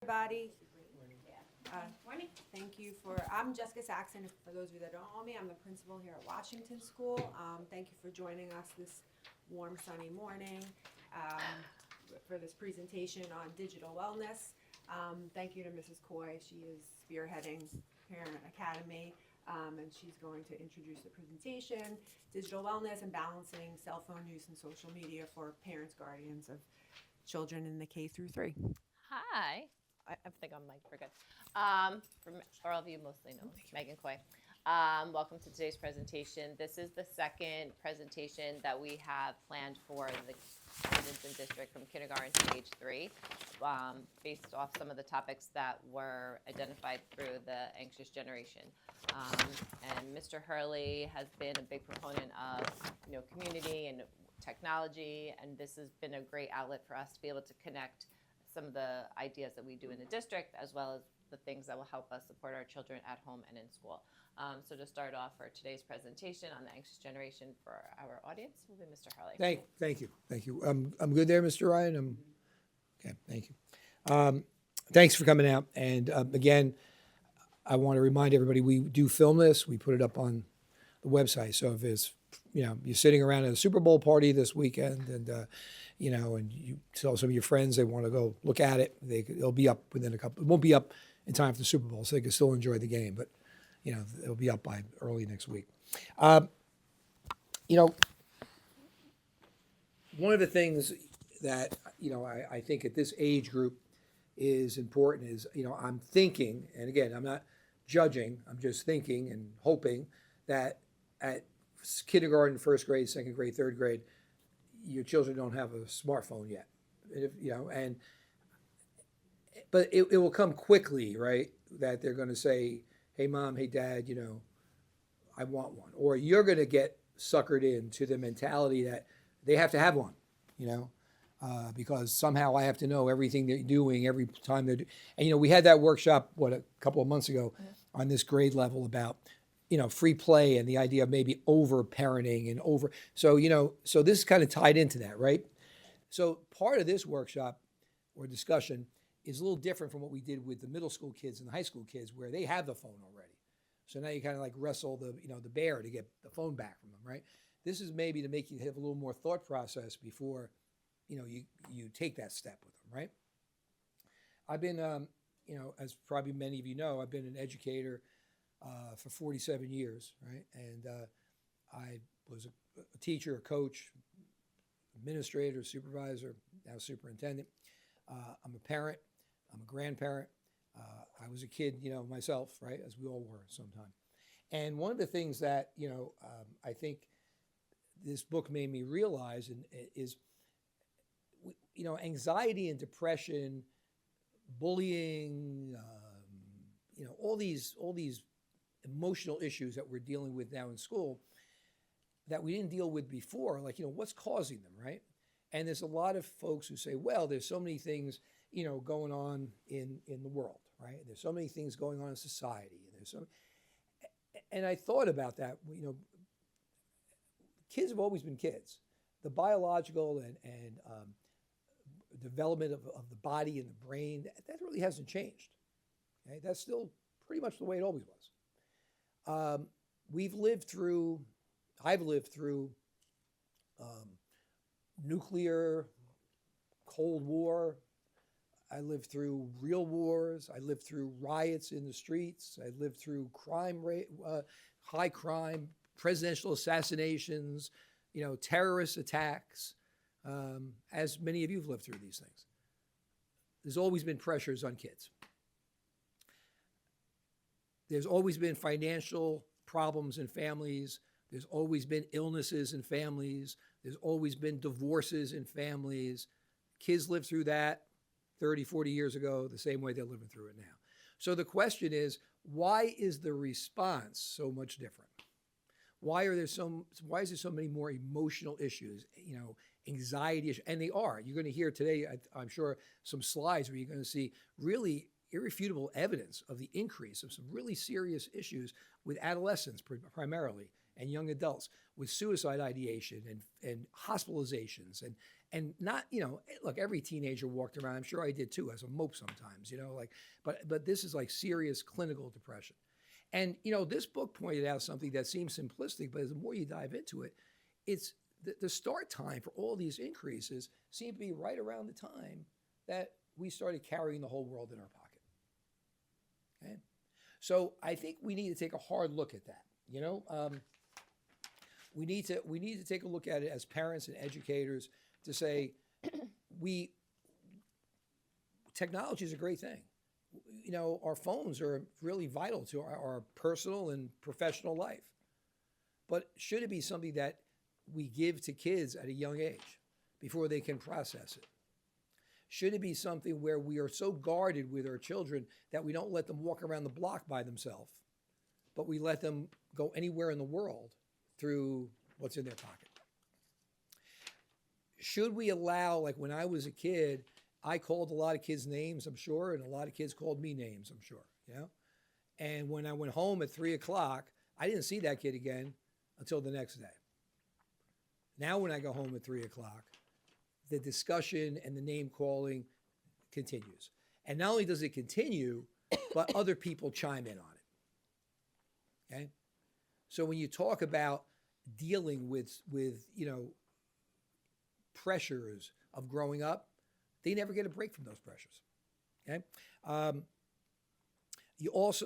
Everybody. Thank you I'm Jessica Saxon. For those of you that don't know me, I'm the principal here at Washington School. Thank you for joining us this warm, sunny morning for this presentation on digital wellness. Thank you to Mrs. Coy. She is spearheading Parent Academy, and she's going to introduce the presentation, digital wellness and balancing cell phone use and social media for parents, guardians of children in the K through 3. Hi. I think I'm mic. We're good. For all of you, mostly know Megan Coy. Welcome to today's presentation. This is the second presentation that we have planned for the students in district from kindergarten to age 3, based off some of the topics that were identified through the anxious generation. And Mr. Hurley has been a big proponent of community and technology, and this has been a great outlet for us to be able to connect some of the ideas that we do in the district, as well as the things that will help us support our children at home and in school. So to start off for today's presentation on the anxious generation for our audience will be Mr. Hurley. Thank you. I'm good there, Mr. Ryan. Okay. Thank you. Thanks for coming out. And again, I want to remind everybody we do film this. We put it up on the website. So if it's you're sitting around at a Super Bowl party this weekend, and and you tell some of your friends they want to go look at it, it'll be up within a couple. It won't be up in time for the Super Bowl, so they can still enjoy the game. But it'll be up by early next week. One of the things that I think at this age group is important is I'm thinking, and again I'm not judging, I'm just thinking and hoping that at kindergarten, first grade, second grade, third grade, your children don't have a smartphone yet. But it will come quickly, right? That they're going to say, "Hey, mom, hey, dad, I want one," or you're going to get suckered into the mentality that they have to have one, because somehow I have to know everything they're doing every time they're doing. And we had that workshop a couple of months ago on this grade level about free play and the idea of maybe over parenting and over. So this is kind of tied into that, right? So part of this workshop or discussion is a little different from what we did with the middle school kids and the high school kids, where they have the phone already. So now you kind of like wrestle the bear to get the phone back from them, right? This is maybe to make you have a little more thought process before, you take that step with them, right? I've been, as probably many of you know, I've been an educator for 47 years, right? And I was a teacher, a coach, administrator, supervisor, now superintendent. I'm a parent. I'm a grandparent. I was a kid, myself, right? As we all were sometime. And one of the things that, I think this book made me realize is, anxiety and depression, bullying, all these emotional issues that we're dealing with now in school that we didn't deal with before, like, what's causing them, right? And there's a lot of folks who say, well, there's so many things, going on in the world, right? There's so many things going on in society. And I thought about that, kids have always been kids. The biological and development of the body and the brain, that really hasn't changed. Okay? That's still pretty much the way it always was. I've lived through nuclear, Cold War. I lived through real wars. I lived through riots in the streets. I lived through high crime, presidential assassinations, terrorist attacks, as many of you have lived through these things. There's always been pressures on kids. There's always been financial problems in families. There's always been illnesses in families. There's always been divorces in families. Kids lived through that 30, 40 years ago the same way they're living through it now. So the question is, why is the response so much different? Why is there so many more emotional issues, anxiety issues? And they are. You're going to hear today, I'm sure, some slides where you're going to see really irrefutable evidence of the increase of some really serious issues with adolescents primarily and young adults, with suicide ideation and hospitalizations And not, look, every teenager walked around. I'm sure I did too, as a mope sometimes. Like, but this is like serious clinical depression. And this book pointed out something that seems simplistic, but the more you dive into it, it's the start time for all these increases seem to be right around the time that we started carrying the whole world in our pocket. Okay, so I think we need to take a hard look at that. We need to take a look at it as parents and educators to say, technology is a great thing. Our phones are really vital to our personal and professional life. But should it be something that we give to kids at a young age before they can process it? Should it be something where we are so guarded with our children that we don't let them walk around the block by themselves, but we let them go anywhere in the world through what's in their pocket? Should we allow, like when I was a kid, I called a lot of kids names, I'm sure, and a lot of kids called me names, I'm sure, And when I went home at 3 o'clock, I didn't see that kid again until the next day. Now when I go home at 3 o'clock, the discussion and the name calling continues. And not only does it continue, but other people chime in on it. Okay? So when you talk about dealing with pressures of growing up, they never get a break from those pressures. Okay?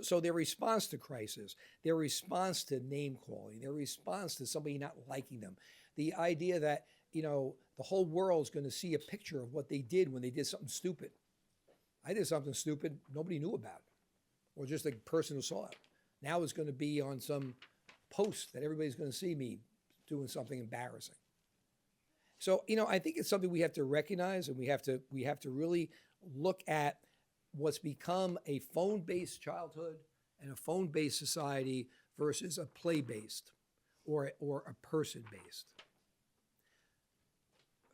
So their response to crisis, their response to name calling, their response to somebody not liking them, the idea that the whole world's going to see a picture of what they did when they did something stupid. I did something stupid, nobody knew about it, or just the person who saw it. Now it's going to be on some post that everybody's going to see me doing something embarrassing. So, I think it's something we have to recognize, and we have to really look at what's become a phone-based childhood and a phone-based society versus a play-based or a person-based.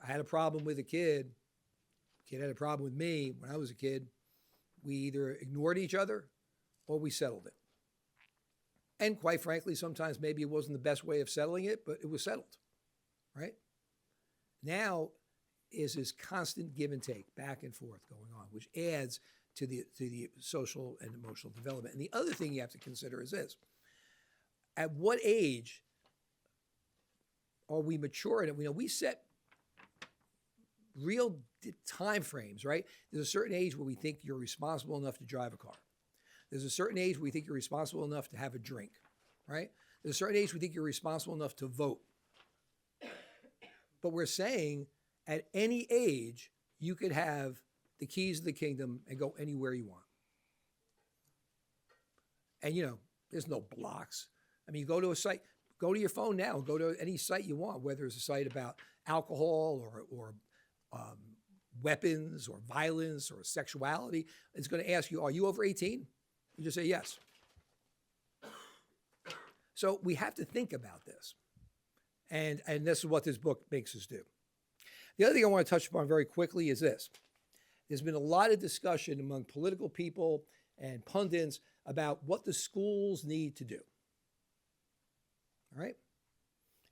I had a problem with a kid. Kid had a problem with me when I was a kid. We either ignored each other or we settled it. And quite frankly, sometimes maybe it wasn't the best way of settling it, but it was settled, right? Now is this constant give and take, back and forth going on, which adds to the social and emotional development. And the other thing you have to consider is this. At what age are we mature? And we set real time frames, right? There's a certain age where we think you're responsible enough to drive a car. There's a certain age where we think you're responsible enough to have a drink, right? There's a certain age we think you're responsible enough to vote. But we're saying at any age, you could have the keys of the kingdom and go anywhere you want. And, there's no blocks. I mean, you go to a site, go to your phone now, go to any site you want, whether it's a site about alcohol or weapons or violence or sexuality. It's going to ask you, are you over 18? You just say yes. So we have to think about this. And this is what this book makes us do. The other thing I want to touch upon very quickly is this. There's been a lot of discussion among political people and pundits about what the schools need to do. All right?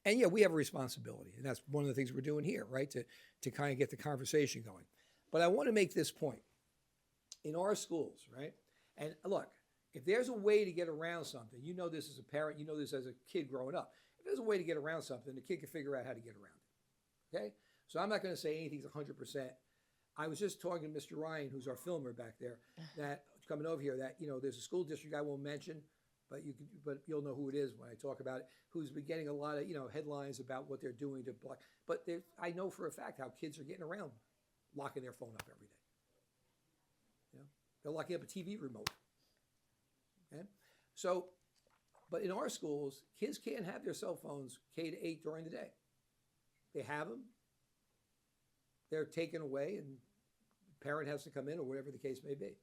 And yeah, we have a responsibility. And that's one of the things we're doing here, right? To kind of get the conversation going. But I want to make this point. In our schools, right? And look, if there's a way to get around something, you know this as a parent, you know this as a kid growing up. If there's a way to get around something, the kid can figure out how to get around it. Okay? So I'm not going to say anything's 100%. I was just talking to Mr. Ryan, who's our filmer back there, that coming over here, that there's a school district I won't mention, but you'll know who it is when I talk about it, who's been getting a lot of headlines about what they're doing to block. But I know for a fact how kids are getting around locking their phone up every day. They're locking up a TV remote. Okay? So, but in our schools, kids can't have their cell phones K to 8 during the day. They have them. They're taken away, and the parent has to come in, or whatever the case may be.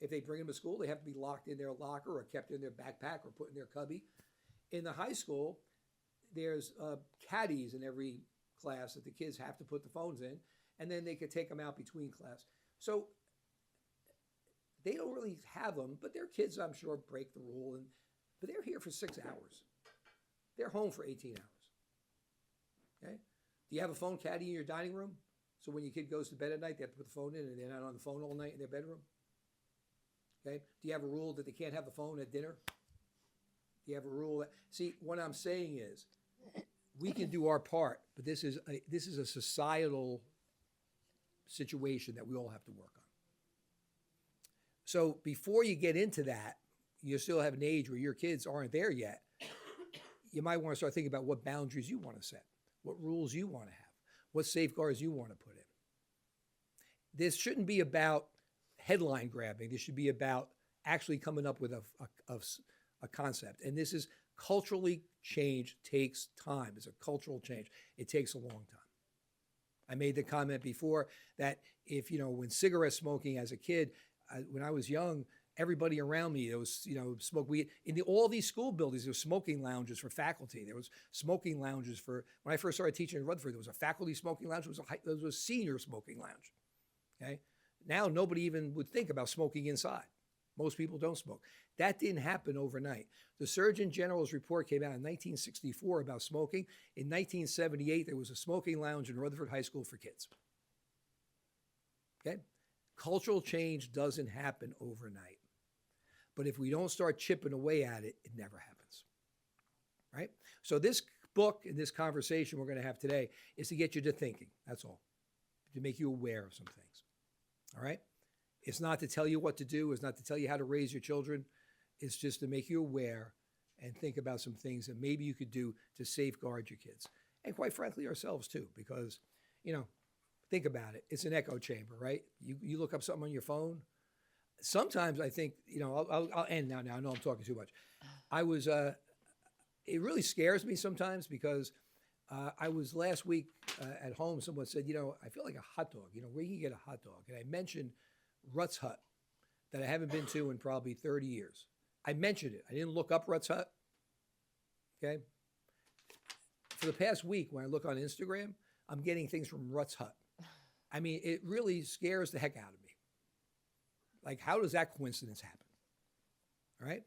If they bring them to school, they have to be locked in their locker or kept in their backpack or put in their cubby. In the high school, there's caddies in every class that the kids have to put the phones in, and then they could take them out between class. So they don't really have them, but their kids, I'm sure, break the rule. But they're here for 6 hours. They're home for 18 hours. Okay? Do you have a phone caddy in your dining room? So when your kid goes to bed at night, they have to put the phone in and they're not on the phone all night in their bedroom? Okay? Do you have a rule that they can't have the phone at dinner? Do you have a rule that, see, what I'm saying is, we can do our part, but this is a societal situation that we all have to work on. So before you get into that, you still have an age where your kids aren't there yet. You might want to start thinking about what boundaries you want to set, what rules you want to have, what safeguards you want to put in. This shouldn't be about headline grabbing. This should be about actually coming up with a concept. And this is culturally change takes time. It's a cultural change. It takes a long time. I made the comment before that if, when cigarette smoking as a kid, when I was young, everybody around me, there was, smoke weed. In all these school buildings, there were smoking lounges for faculty. There was smoking lounges for, when I first started teaching in Rutherford, there was a faculty smoking lounge. There was a senior smoking lounge. Okay. Now nobody even would think about smoking inside. Most people don't smoke. That didn't happen overnight. The Surgeon General's report came out in 1964 about smoking. In 1978, there was a smoking lounge in Rutherford High School for kids. Okay? Cultural change doesn't happen overnight. But if we don't start chipping away at it, it never happens. Right? So this book and this conversation we're going to have today is to get you to thinking. That's all. To make you aware of some things. All right? It's not to tell you what to do. It's not to tell you how to raise your children. It's just to make you aware and think about some things that maybe you could do to safeguard your kids. And quite frankly, ourselves too, because, think about it. It's an echo chamber, right? You look up something on your phone. Sometimes I think, I'll end now. I know I'm talking too much. It really scares me sometimes because I was last week at home. Someone said, I feel like a hot dog. Where can you get a hot dog? And I mentioned Rutt's Hut that I haven't been to in probably 30 years. I mentioned it. I didn't look up Rutt's Hut. Okay. For the past week, when I look on Instagram, I'm getting things from Rutt's Hut. I mean, it really scares the heck out of me. Like, how does that coincidence happen? All right.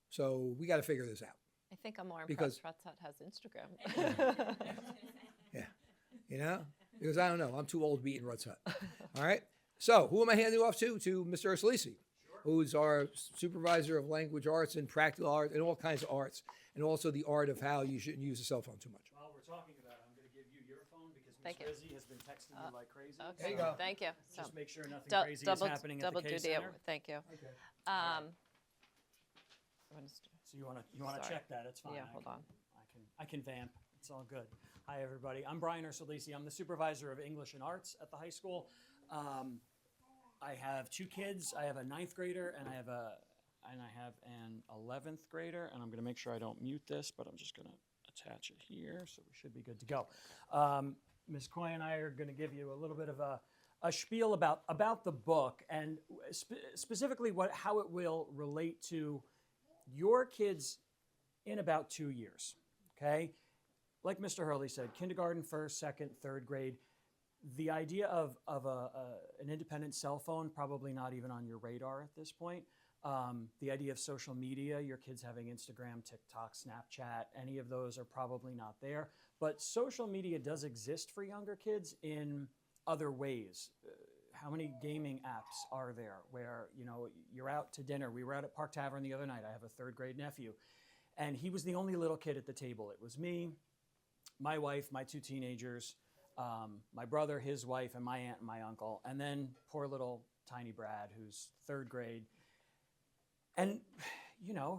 So we got to figure this out. I think I'm more impressed Rutt's Hut has Instagram. Yeah. Because I don't know. I'm too old to be eating Rutt's Hut. All right. So who am I handing off to? To Mr. Ursulisi, who's our supervisor of language arts and practical art and all kinds of arts, and also the art of how you shouldn't use a cell phone too much. While we're talking about it, I'm going to give you your phone because Ms. Thank you. Rizzi has been texting you like crazy. Okay. There you go. Thank you. Just make sure nothing Dou- crazy double- is happening at double the K duty. Center. Thank you. Okay. So you want to Sorry. check that? It's fine. Yeah, hold on. I can vamp. It's all good. Hi everybody. I'm Brian Ursulisi. I'm the supervisor of English and Arts at the high school. I have two kids. I have a 9th grader and I have an 11th grader. And I'm going to make sure I don't mute this, but I'm just going to attach it here, so we should be good to go. Ms. Coy and I are going to give you a little bit of a spiel about the book and specifically how it will relate to your kids in about 2 years. Okay, like Mr. Hurley said, kindergarten, 1st, 2nd, 3rd grade. The idea of an independent cell phone, probably not even on your radar at this point. The idea of social media, your kids having Instagram, TikTok, Snapchat, any of those are probably not there. But social media does exist for younger kids in other ways. How many gaming apps are there where, you're out to dinner? We were out at Park Tavern the other night. I have a 3rd grade nephew. And he was the only little kid at the table. It was me, my wife, my 2 teenagers, my brother, his wife, and my aunt and my uncle, and then poor little tiny Brad, who's 3rd grade. And,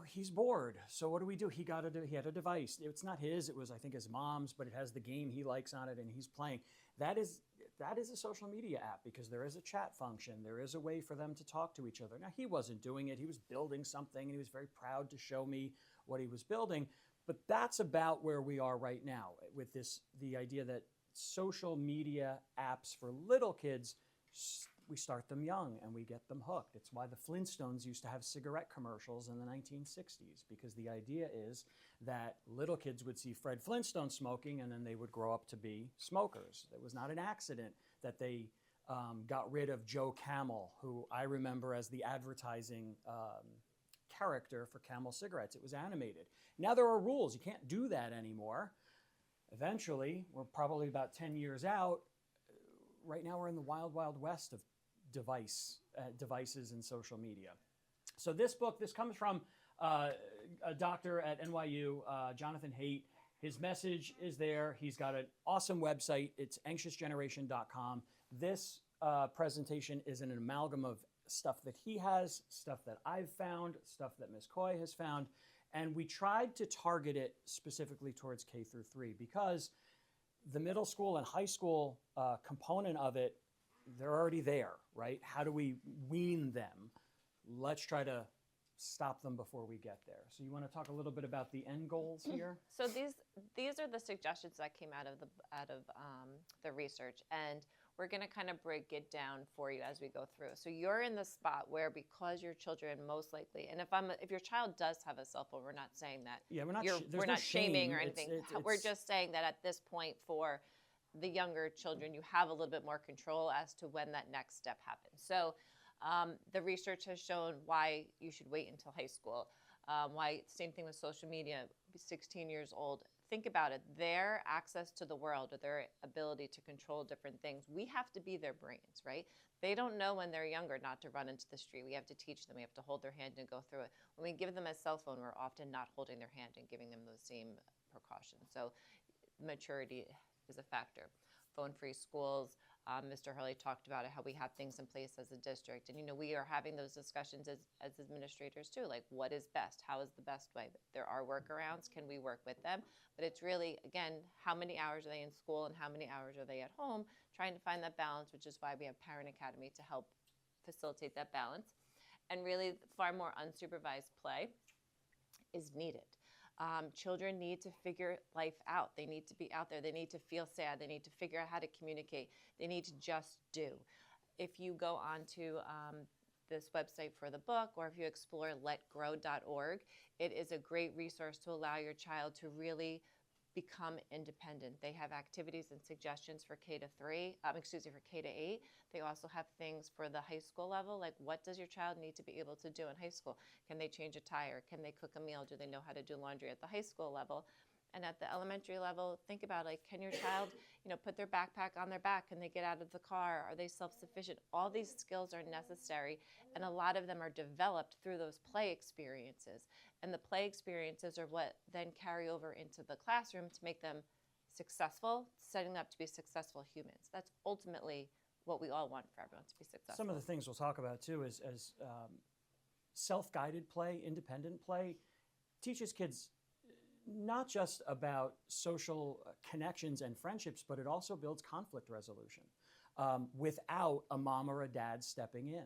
he's bored. So what do? He had a device. It's not his. It was, I think, his mom's, but it has the game he likes on it, and he's playing. That is a social media app because there is a chat function. There is a way for them to talk to each other. Now, he wasn't doing it. He was building something, and he was very proud to show me what he was building. But that's about where we are right now with the idea that social media apps for little kids, we start them young and we get them hooked. It's why the Flintstones used to have cigarette commercials in the 1960s, because the idea is that little kids would see Fred Flintstone smoking and then they would grow up to be smokers. It was not an accident that they got rid of Joe Camel, who I remember as the advertising character for Camel cigarettes. It was animated. Now there are rules. You can't do that anymore. Eventually, we're probably about 10 years out, right now we're in the wild, wild west of devices and social media. So this book, this comes from a doctor at NYU, Jonathan Haidt. His message is there. He's got an awesome website. It's anxiousgeneration.com. This presentation is an amalgam of stuff that he has, stuff that I've found, stuff that Ms. Coy has found, and we tried to target it specifically towards K through 3 because the middle school and high school component of it, they're already there, right? How do we wean them? Let's try to stop them before we get there. So you want to talk a little bit about the end goals here? So these are the suggestions that came out of the research, and we're going to kind of break it down for you as we go through. So you're in the spot where, because your children most likely, and if your child does have a cell phone, we're not saying that. Yeah, we're not. We're No not shaming shame. or anything. It's- We're just saying that at this point, for the younger children, you have a little bit more control as to when that next step happens. So the research has shown why you should wait until high school. Why, same thing with social media, 16 years old. Think about it. Their access to the world, or their ability to control different things, we have to be their brains, right? They don't know when they're younger not to run into the street. We have to teach them. We have to hold their hand and go through it. When we give them a cell phone, we're often not holding their hand and giving them those same precautions. So maturity is a factor. Phone-free schools. Mr. Hurley talked about it, how we have things in place as a district. And, we are having those discussions as administrators too, like what is best? How is the best way? There are workarounds. Can we work with them? But it's really, again, how many hours are they in school and how many hours are they at home? Trying to find that balance, which is why we have Parent Academy to help facilitate that balance. And really, far more unsupervised play is needed. Children need to figure life out. They need to be out there. They need to feel sad. They need to figure out how to communicate. They need to just do. If you go onto this website for the book, or if you explore letgrow.org, it is a great resource to allow your child to really become independent. They have activities and suggestions for K to 8. They also have things for the high school level, like what does your child need to be able to do in high school? Can they change a tire? Can they cook a meal? Do they know how to do laundry at the high school level? And at the elementary level, think about, like, can your child, put their backpack on their back? Can they get out of the car? Are they self-sufficient? All these skills are necessary, and a lot of them are developed through those play experiences. And the play experiences are what then carry over into the classroom to make them successful, setting up to be successful humans. That's ultimately what we all want for everyone to be successful. Some of the things we'll talk about too is self-guided play, independent play, teaches kids not just about social connections and friendships, but it also builds conflict resolution without a mom or a dad stepping in,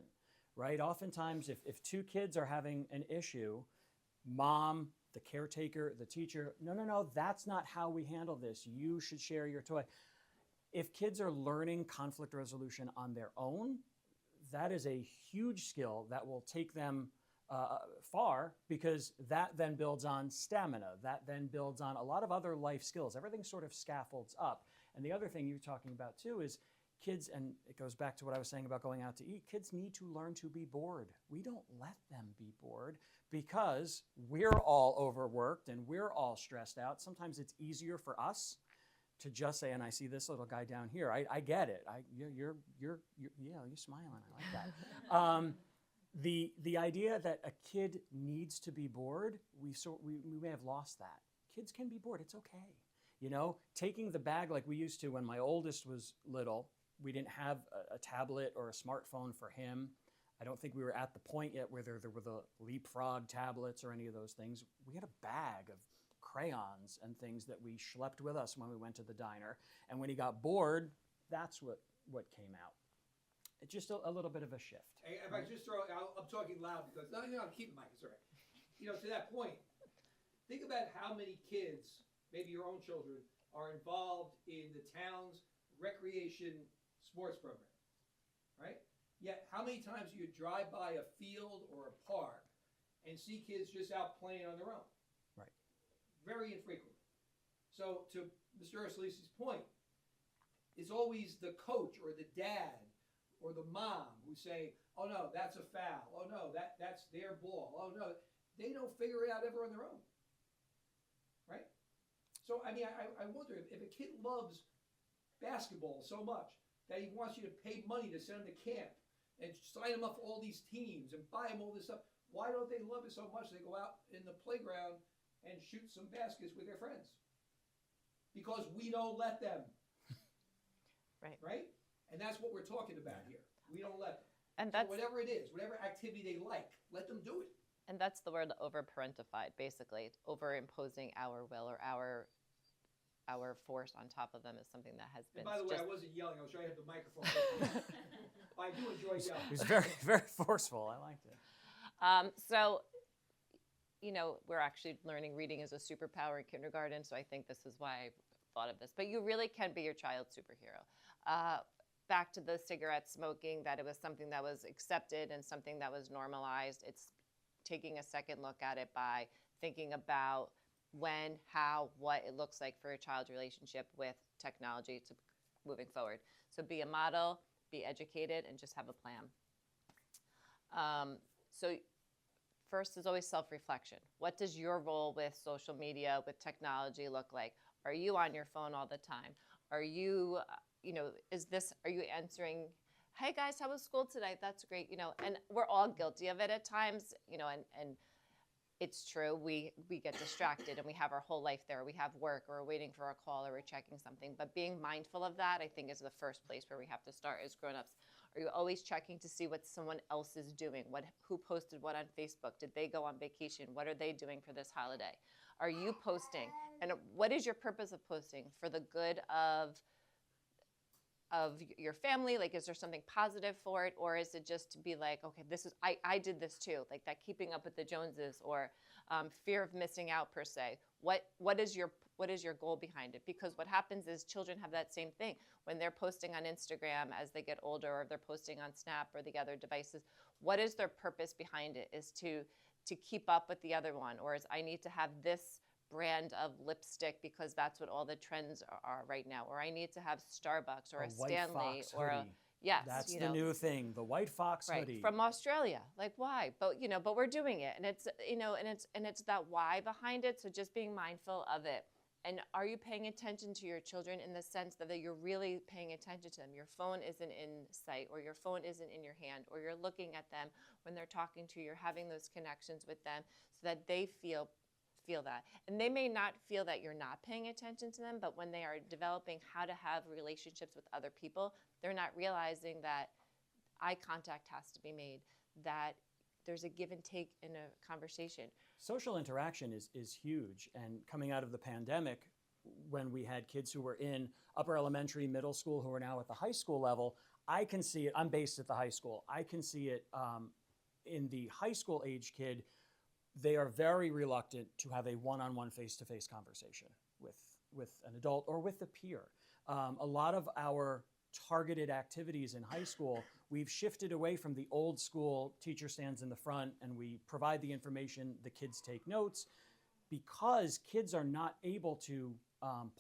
right? Oftentimes, if two kids are having an issue, mom, the caretaker, the teacher, no, that's not how we handle this. You should share your toy. If kids are learning conflict resolution on their own, that is a huge skill that will take them far, because that then builds on stamina. That then builds on a lot of other life skills. Everything sort of scaffolds up. And the other thing you're talking about too is kids, and it goes back to what I was saying about going out to eat, kids need to learn to be bored. We don't let them be bored because we're all overworked and we're all stressed out. Sometimes it's easier for us to just say, and I see this little guy down here, I get it. You're smiling, I like that. The idea that a kid needs to be bored, we may have lost that. Kids can be bored, it's okay. Taking the bag like we used to when my oldest was little, we didn't have a tablet or a smartphone for him. I don't think we were at the point yet where there were the Leapfrog tablets or any of those things. We had a bag of crayons and things that we schlepped with us when we went to the diner. And when he got bored, that's what came out. It's just a little bit of a shift. Hey, if I just throw, I'm talking loud because, no, I'm keeping my, sorry. To that point, think about how many kids, maybe your own children, are involved in the town's recreation sports program, right? Yet, how many times do you drive by a field or a park and see kids just out playing on their own? Right. Very infrequently. So, to Mr. Ursulisi's point, it's always the coach or the dad or the mom who's saying, oh no, that's a foul. Oh no, that's their ball. Oh no, they don't figure it out ever on their own, right? So, I mean, I wonder if a kid loves basketball so much, that he wants you to pay money to send them to camp and sign them up for all these teams and buy them all this stuff. Why don't they love it so much they go out in the playground and shoot some baskets with their friends? Because we don't let them. Right. Right? And that's what we're talking about here. We don't let them. And So that's whatever it is, whatever activity they like, let them do it. and that's the word over-parentified, basically. Over-imposing our will or our force on top of them is something that has And been by the way, just I wasn't yelling. I was trying to have the microphone. I do enjoy It yelling. was very, very forceful. I liked it. So, we're actually learning reading is a superpower in kindergarten, so I think this is why I thought of this. But you really can be your child's superhero. Back to the cigarette smoking, that it was something that was accepted and something that was normalized. It's taking a second look at it by thinking about when, how, what it looks like for a child's relationship with technology to moving forward. So be a model, be educated, and just have a plan. So first is always self-reflection. What does your role with social media, with technology look like? Are you on your phone all the time? Are you, are you answering, hey guys, how was school today? That's great, and we're all guilty of it at times, and it's true. We get distracted and we have our whole life there. We have work or we're waiting for a call or we're checking something. But being mindful of that, I think, is the first place where we have to start as grown-ups. Are you always checking to see what someone else is doing? Who posted what on Facebook? Did they go on vacation? What are they doing for this holiday? Are you posting? And what is your purpose of posting? For the good of your family? Like, is there something positive for it? Or is it just to be like, okay, I did this too, like that keeping up with the Joneses, or fear of missing out per se? What is your goal behind it? Because what happens is children have that same thing. When they're posting on Instagram as they get older, or they're posting on Snap or the other devices, what is their purpose behind it? Is to keep up with the other one, or is I need to have this brand of lipstick because that's what all the trends are right now, or I need to have Starbucks or a White Stanley Fox or a hoodie. yes, That's the new thing, the White Fox right hoodie. from Australia. Like, why? But we're doing it, and it's and it's that why behind it. So just being mindful of it. And are you paying attention to your children in the sense that you're really paying attention to them? Your phone isn't in sight, or your phone isn't in your hand, or you're looking at them when they're talking to you. You're having those connections with them so that they feel that. And they may not feel that you're not paying attention to them, but when they are developing how to have relationships with other people, they're not realizing that eye contact has to be made, that there's a give and take in a conversation. Social interaction is huge. And coming out of the pandemic, when we had kids who were in upper elementary, middle school, who are now at the high school level, I can see it. I'm based at the high school. I can see it in the high school age kid. They are very reluctant to have a one-on-one face-to-face conversation with an adult or with a peer. A lot of our targeted activities in high school, we've shifted away from the old school teacher stands in the front and we provide the information, the kids take notes, because kids are not able to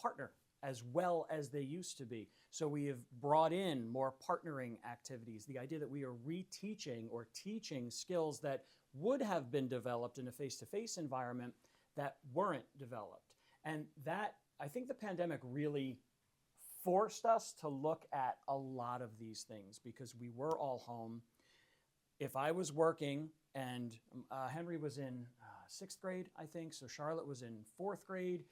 partner as well as they used to be. So we have brought in more partnering activities, the idea that we are reteaching or teaching skills that would have been developed in a face-to-face environment that weren't developed. And that, I think the pandemic really forced us to look at a lot of these things because we were all home. If I was working and Henry was in 6th grade, I think, so Charlotte was in 4th grade,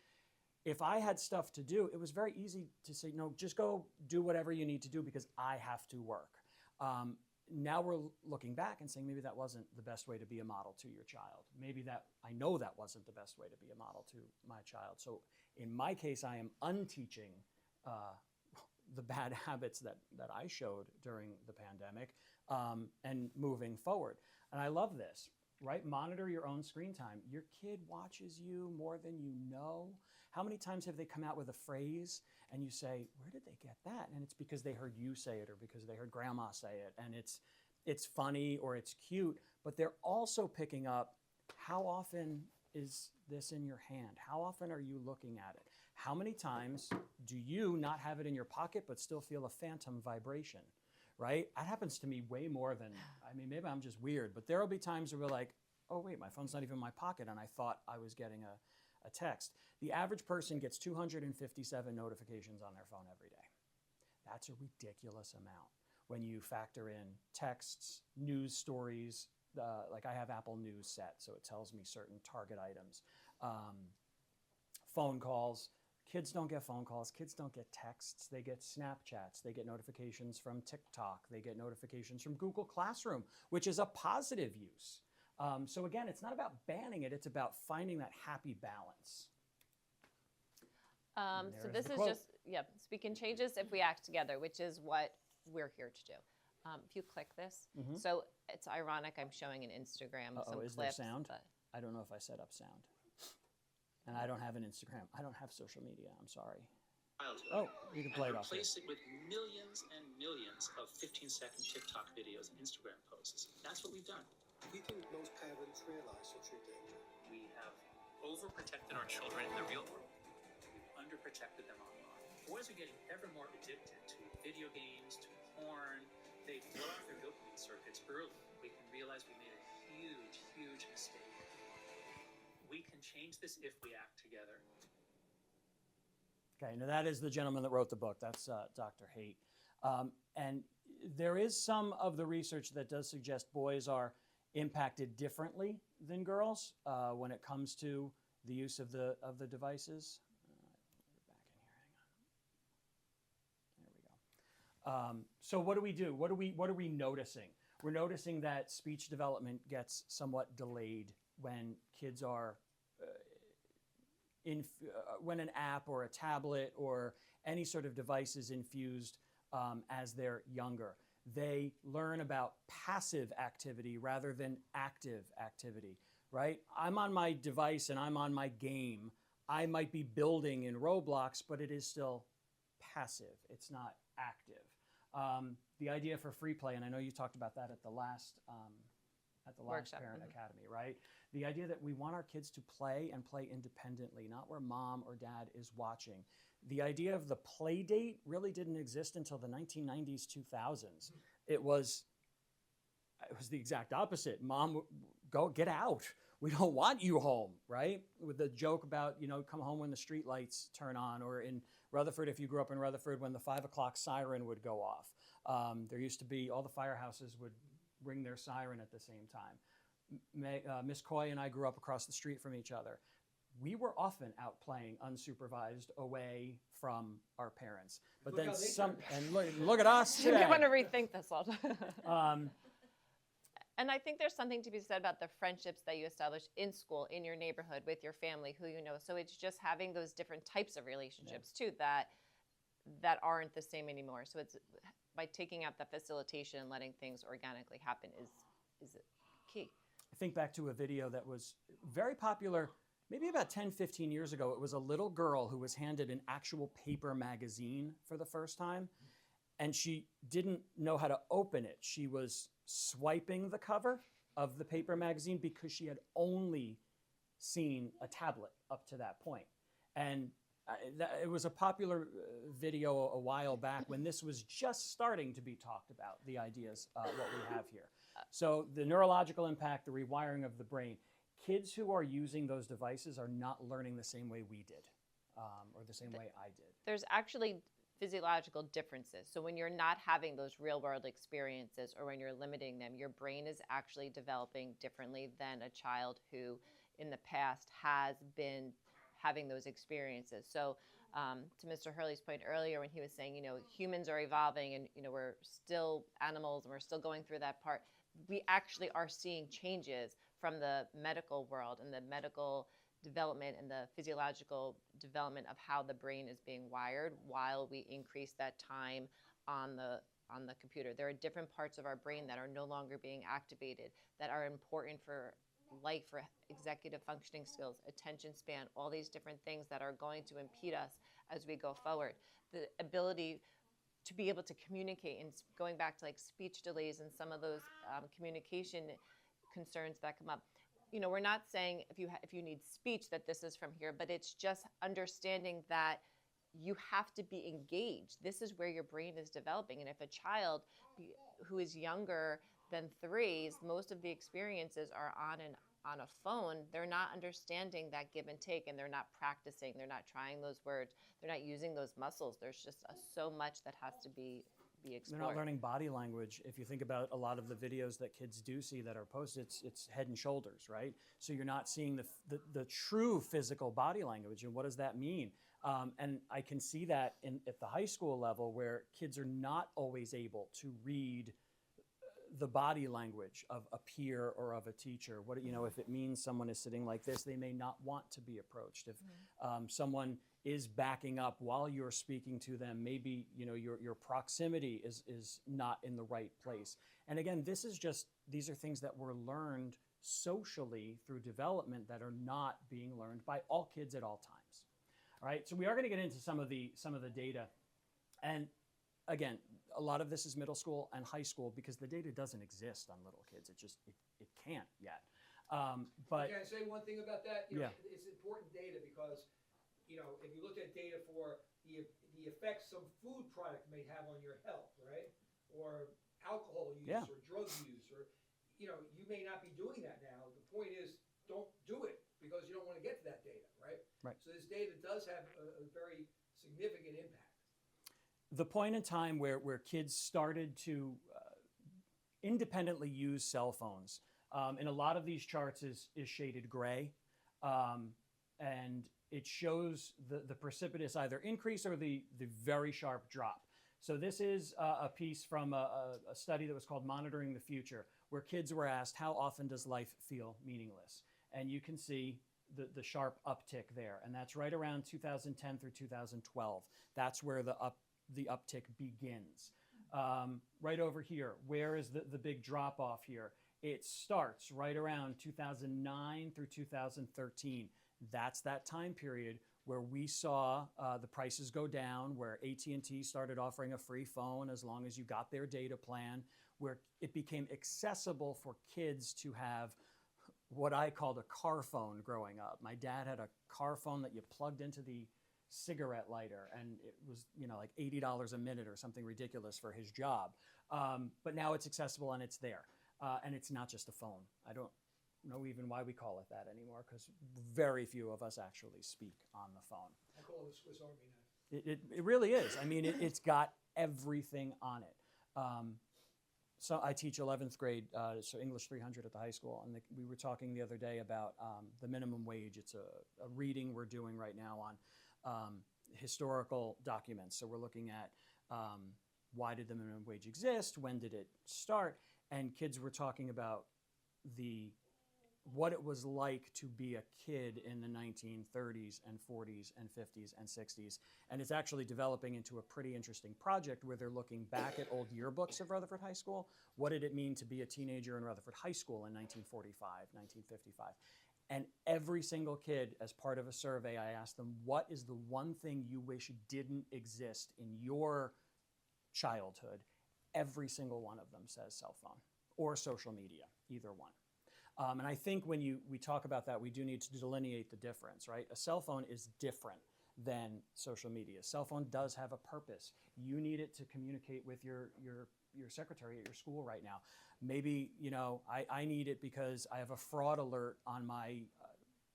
if I had stuff to do, it was very easy to say, no, just go do whatever you need to do because I have to work. Now we're looking back and saying maybe that wasn't the best way to be a model to your child. Maybe I know that wasn't the best way to be a model to my child. So in my case, I am unteaching the bad habits that I showed during the pandemic and moving forward. And I love this, right? Monitor your own screen time. Your kid watches you more than you know. How many times have they come out with a phrase and you say, where did they get that? And it's because they heard you say it or because they heard grandma say it. And it's funny or it's cute, but they're also picking up, how often is this in your hand? How often are you looking at it? How many times do you not have it in your pocket but still feel a phantom vibration, right? That happens to me way more than, maybe I'm just weird, but there will be times where we're like, oh wait, my phone's not even in my pocket and I thought I was getting a text. The average person gets 257 notifications on their phone every day. That's a ridiculous amount when you factor in texts, news stories. Like I have Apple News set, so it tells me certain target items. Phone calls. Kids don't get phone calls. Kids don't get texts. They get Snapchats. They get notifications from TikTok. They get notifications from Google Classroom, which is a positive use. So again, it's not about banning it. It's about finding that happy balance. So There's this the is quote. just, so we can change this if we act together, which is what we're here to do. If you click this, so it's ironic, I'm showing an Instagram, some Is there clips. sound? But I don't know if I set up sound. And I don't have an Instagram. I don't have social media. I'm sorry. Oh, you can play it off here. Replace it with millions and millions of 15-second TikTok videos and Instagram posts. That's what we've done. Do you think most parents realise your true danger? We have overprotected our children in the real world. We've underprotected them online. Boys are getting ever more addicted to video games, to porn. They blow out their dopamine circuits early. We can realize we made a huge, huge mistake. We can change this if we act together. Okay, now that is the gentleman that wrote the book. That's Dr. Haight. And there is some of the research that does suggest boys are impacted differently than girls when it comes to the use of the devices. There we go. So what do we do? What are we noticing? We're noticing that speech development gets somewhat delayed when kids are when an app or a tablet or any sort of device is infused as they're younger. They learn about passive activity rather than active activity, right? I'm on my device and I'm on my game. I might be building in Roblox, but it is still passive. It's not active. The idea for free play, and I know you talked about that at the last Workshop. Parent Academy, right? The idea that we want our kids to play and play independently, not where mom or dad is watching. The idea of the play date really didn't exist until the 1990s, 2000s. It was the exact opposite. Mom, go get out. We don't want you home, right? With the joke about, come home when the street lights turn on, or in Rutherford, if you grew up in Rutherford, when the 5 o'clock siren would go off. There used to be, all the firehouses would ring their siren at the same time. Miss Coy and I grew up across the street from each other. We were often out playing unsupervised away from our parents. But then look at us you today. want to rethink this all. Um, And I think there's something to be said about the friendships that you establish in school, in your neighborhood, with your family, who you know. So it's just having those different types of relationships too that aren't the same anymore. So it's by taking out the facilitation and letting things organically happen is key. I think back to a video that was very popular maybe about 10, 15 years ago. It was a little girl who was handed an actual paper magazine for the first time, and she didn't know how to open it. She was swiping the cover of the paper magazine because she had only seen a tablet up to that point. And it was a popular video a while back when this was just starting to be talked about, the ideas, what we have here. So the neurological impact, the rewiring of the brain. Kids who are using those devices are not learning the same way we did, or the same way I did. There's actually physiological differences. So when you're not having those real world experiences, or when you're limiting them, your brain is actually developing differently than a child who in the past has been having those experiences. So to Mr. Hurley's point earlier, when he was saying, humans are evolving and, we're still animals and we're still going through that part, we actually are seeing changes from the medical world and the medical development and the physiological development of how the brain is being wired while we increase that time on the computer. There are different parts of our brain that are no longer being activated that are important for life, for executive functioning skills, attention span, all these different things that are going to impede us as we go forward. The ability to be able to communicate, and going back to like speech delays and some of those communication concerns that come up. We're not saying if you need speech that this is from here, but it's just understanding that you have to be engaged. This is where your brain is developing. And if a child who is younger than threes, most of the experiences are on a phone. They're not understanding that give and take, and they're not practicing. They're not trying those words. They're not using those muscles. There's just so much that has to be They're explored. not learning body language. If you think about a lot of the videos that kids do see that are posted, it's head and shoulders, right? So you're not seeing the true physical body language. And what does that mean? And I can see that at the high school level, where kids are not always able to read the body language of a peer or of a teacher. What, you know, if it means someone is sitting like this, they may not want to be approached. If someone is backing up while you're speaking to them, maybe, you know, your proximity is not in the right place. And again, these are things that were learned socially through development that are not being learned by all kids at all times. All right, so we are going to get into some of the data. And again, a lot of this is middle school and high school because the data doesn't exist on little kids. It can't yet. But Can I say one thing about that? You know, Yeah. it's important data because, you know, if you look at data for the effects some food product may have on your health, right? Or alcohol use Yeah. or drug use, or, you know, you may not be doing that now. The point is, don't do it because you don't want to get to that data, right? Right. So this data does have a very significant impact. the point in time where kids started to independently use cell phones, in a lot of these charts is shaded gray, and it shows the precipitous either increase or the very sharp drop. So this is a piece from a study that was called Monitoring the Future, where kids were asked, how often does life feel meaningless? And you can see the sharp uptick there. And that's right around 2010 through 2012. That's where the uptick begins. Right over here, where is the big drop off here? It starts right around 2009 through 2013. That's that time period where we saw the prices go down, where AT&T started offering a free phone as long as you got their data plan, where it became accessible for kids to have what I called a car phone growing up. My dad had a car phone that you plugged into the cigarette lighter, and it was, you know, like $80 a minute or something ridiculous for his job. But now it's accessible and it's there. And it's not just a phone. I don't know even why we call it that anymore, because very few of us actually speak on the phone. I call it a Swiss Army knife. It really is. I mean, it's got everything on it. So I teach 11th grade, so English 300 at the high school, and we were talking the other day about the minimum wage. It's a reading we're doing right now on historical documents. So we're looking at why did the minimum wage exist? When did it start? And kids were talking about what it was like to be a kid in the 1930s and 40s and 50s and 60s. And it's actually developing into a pretty interesting project where they're looking back at old yearbooks of Rutherford High School. What did it mean to be a teenager in Rutherford High School in 1945, 1955? And every single kid, as part of a survey, I asked them, what is the one thing you wish didn't exist in your childhood? Every single one of them says cell phone or social media, either one. And I think when we talk about that, we do need to delineate the difference, right? A cell phone is different than social media. A cell phone does have a purpose. You need it to communicate with your secretary at your school right now. Maybe, you know, I need it because I have a fraud alert on my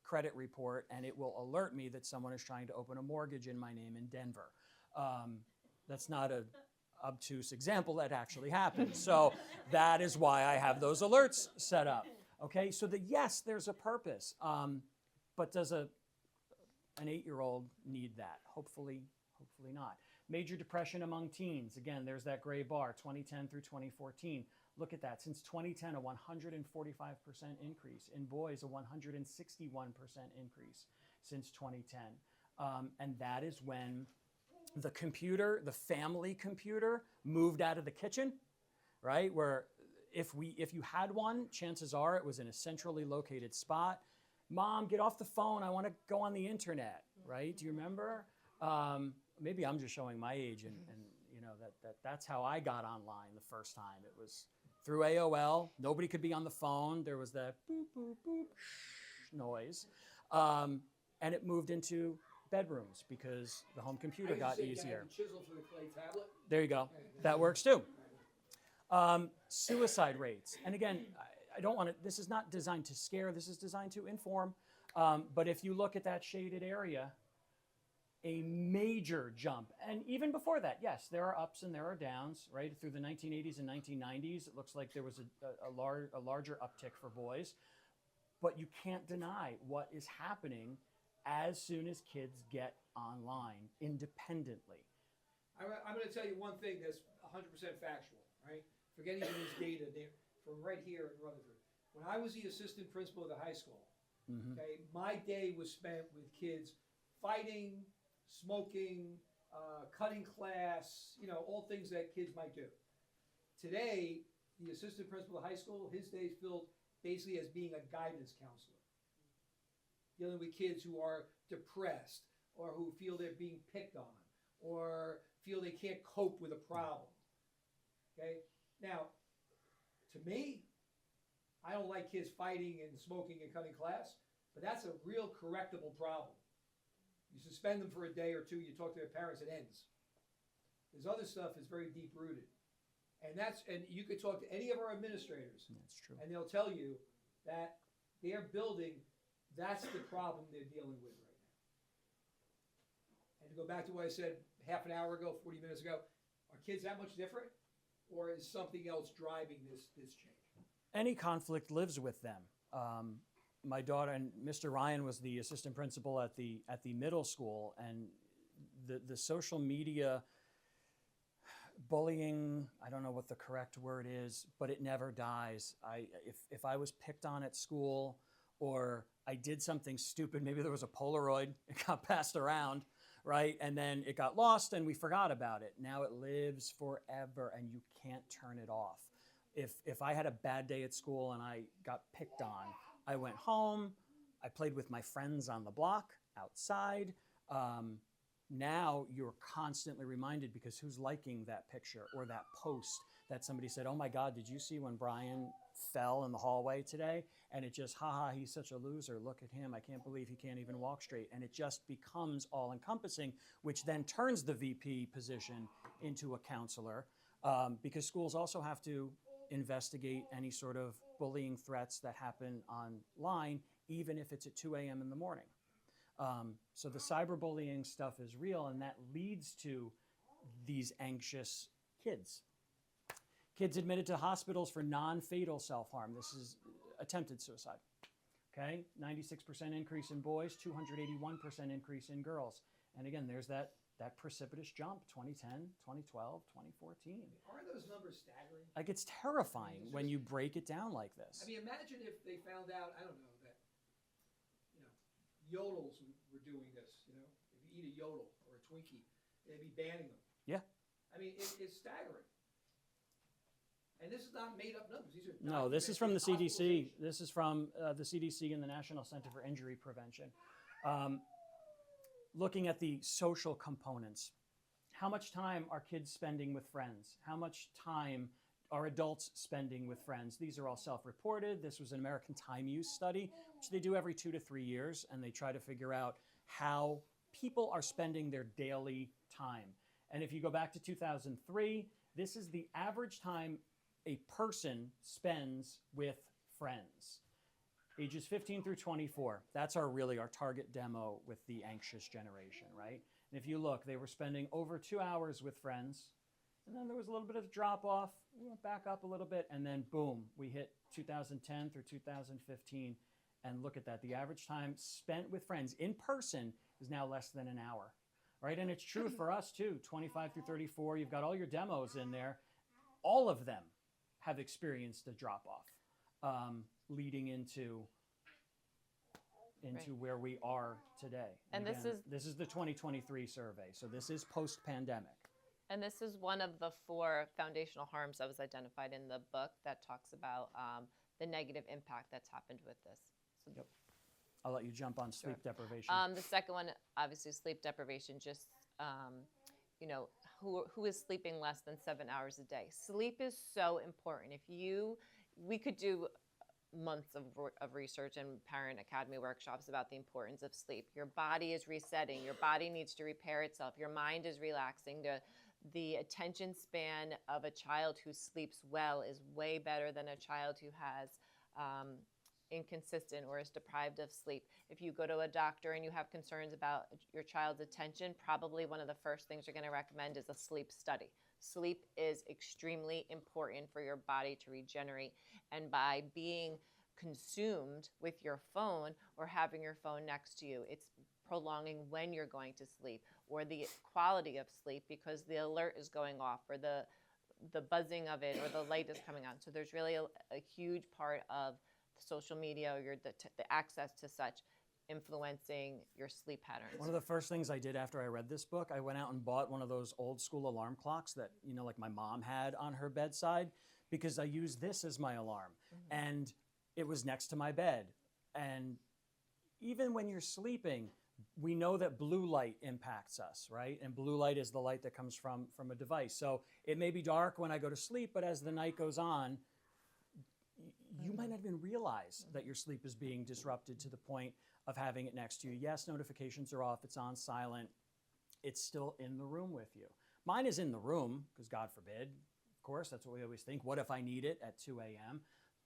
credit report, and it will alert me that someone is trying to open a mortgage in my name in Denver. That's not an obtuse example, that actually happens. So that is why I have those alerts set up. Okay, so yes, there's a purpose, but does an 8-year-old need that? Hopefully not. Major depression among teens. Again, there's that gray bar, 2010 through 2014. Look at that. Since 2010, a 145% increase. In boys, a 161% increase since 2010. And that is when the computer, the family computer, moved out of the kitchen, right? Where if you had one, chances are it was in a centrally located spot. Mom, get off the phone. I want to go on the internet, right? Do you remember? Maybe I'm just showing my age, and you know that's how I got online the first time. It was through AOL. Nobody could be on the phone. There was that boop boop boop noise, and it moved into bedrooms because the home computer got easier. Chisel for the clay tablet. There you go. That works too. Suicide rates. And again, I don't want to, this is not designed to scare, this is designed to inform. But if you look at that shaded area, a major jump. And even before that, yes, there are ups and there are downs, right? Through the 1980s and 1990s, it looks like there was a larger uptick for boys. But you can't deny what is happening as soon as kids get online independently. I'm going to tell you one thing that's 100% factual, right? Forgetting this data there from right here in Rutherford. When I was the assistant principal of the high school, okay, my day was spent with kids fighting, smoking, cutting class, you know, all things that kids might do. Today, the assistant principal of high school, his day is filled basically as being a guidance counselor, dealing with kids who are depressed or who feel they're being picked on or feel they can't cope with a problem. Okay? Now, to me, I don't like kids fighting and smoking and cutting class, but that's a real correctable problem. You suspend them for a day or two, you talk to their parents, it ends. This other stuff is very deep rooted. And you could talk to any of our administrators, That's true. and they'll tell you that their building, that's the problem they're dealing with right now. And to go back to what I said half an hour ago, 40 minutes ago, are kids that much different? Or is something else driving this change? Any conflict lives with them. My daughter and Mr. Ryan was the assistant principal at the middle school, and the social media bullying, I don't know what the correct word is, but it never dies. If I was picked on at school or I did something stupid, maybe there was a Polaroid, it got passed around, right? And then it got lost and we forgot about it. Now it lives forever and you can't turn it off. If I had a bad day at school and I got picked on, I went home, I played with my friends on the block outside. Now you're constantly reminded because who's liking that picture or that post that somebody said, oh my God, did you see when Brian fell in the hallway today? And it just, haha, he's such a loser. Look at him. I can't believe he can't even walk straight. And it just becomes all encompassing, which then turns the VP position into a counselor because schools also have to investigate any sort of bullying threats that happen online, even if it's at 2 a.m. in the morning. So the cyberbullying stuff is real, and that leads to these anxious kids. Kids admitted to hospitals for non-fatal self-harm. This is attempted suicide. Okay, 96% increase in boys, 281% increase in girls. And again, there's that precipitous jump, 2010, 2012, 2014. Aren't those numbers staggering? Like, it's terrifying when you break it down like this. I mean, imagine if they found out, I don't know, that, yodels were doing this, If you eat a yodel or a Twinkie, they'd be banning them. Yeah. I mean, it's staggering. And this is not made up numbers. These are No, this is from the documented CDC. hospitalizations. This is from the CDC and the National Center for Injury Prevention. Looking at the social components. How much time are kids spending with friends? How much time are adults spending with friends? These are all self-reported. This was an American Time Use study, which they do every 2 to 3 years, and they try to figure out how people are spending their daily time. And if you go back to 2003, this is the average time a person spends with friends. Ages 15 through 24. That's our target demo with the anxious generation, right? And if you look, they were spending over 2 hours with friends, and then there was a little bit of drop off. We went back up a little bit, and then boom, we hit 2010 through 2015. And look at that. The average time spent with friends in person is now less than an hour, right? And it's true for us too. 25 through 34, you've got all your demos in there. All of them have experienced a drop off, leading into Right. where we are today. And again, this is the 2023 survey, so this is post-pandemic. And this is one of the 4 foundational harms that was identified in the book that talks about the negative impact that's happened with this. So Yep. I'll let you jump on sleep deprivation. the second one, obviously, sleep deprivation. Just who is sleeping less than 7 hours a day? Sleep is so important. We could do months of research and parent academy workshops about the importance of sleep. Your body is resetting. Your body needs to repair itself. Your mind is relaxing. the attention span of a child who sleeps well is way better than a child who has inconsistent or is deprived of sleep. If you go to a doctor and you have concerns about your child's attention, probably one of the first things you're going to recommend is a sleep study. Sleep is extremely important for your body to regenerate, and by being consumed with your phone or having your phone next to you, it's prolonging when you're going to sleep or the quality of sleep because the alert is going off or the buzzing of it or the light is coming on. So there's really a huge part of social media or the access to such influencing your sleep patterns. One of the first things I did after I read this book, I went out and bought one of those old school alarm clocks that, like my mom had on her bedside, because I used this as my alarm. And it was next to my bed. And even when you're sleeping, we know that blue light impacts us, right? And blue light is the light that comes from a device. So it may be dark when I go to sleep, but as the night goes on, you might not even realize that your sleep is being disrupted to the point of having it next to you. Yes, notifications are off, it's on silent. It's still in the room with you. Mine is in the room, because God forbid, of course, that's what we always think. What if I need it at 2 a.m.?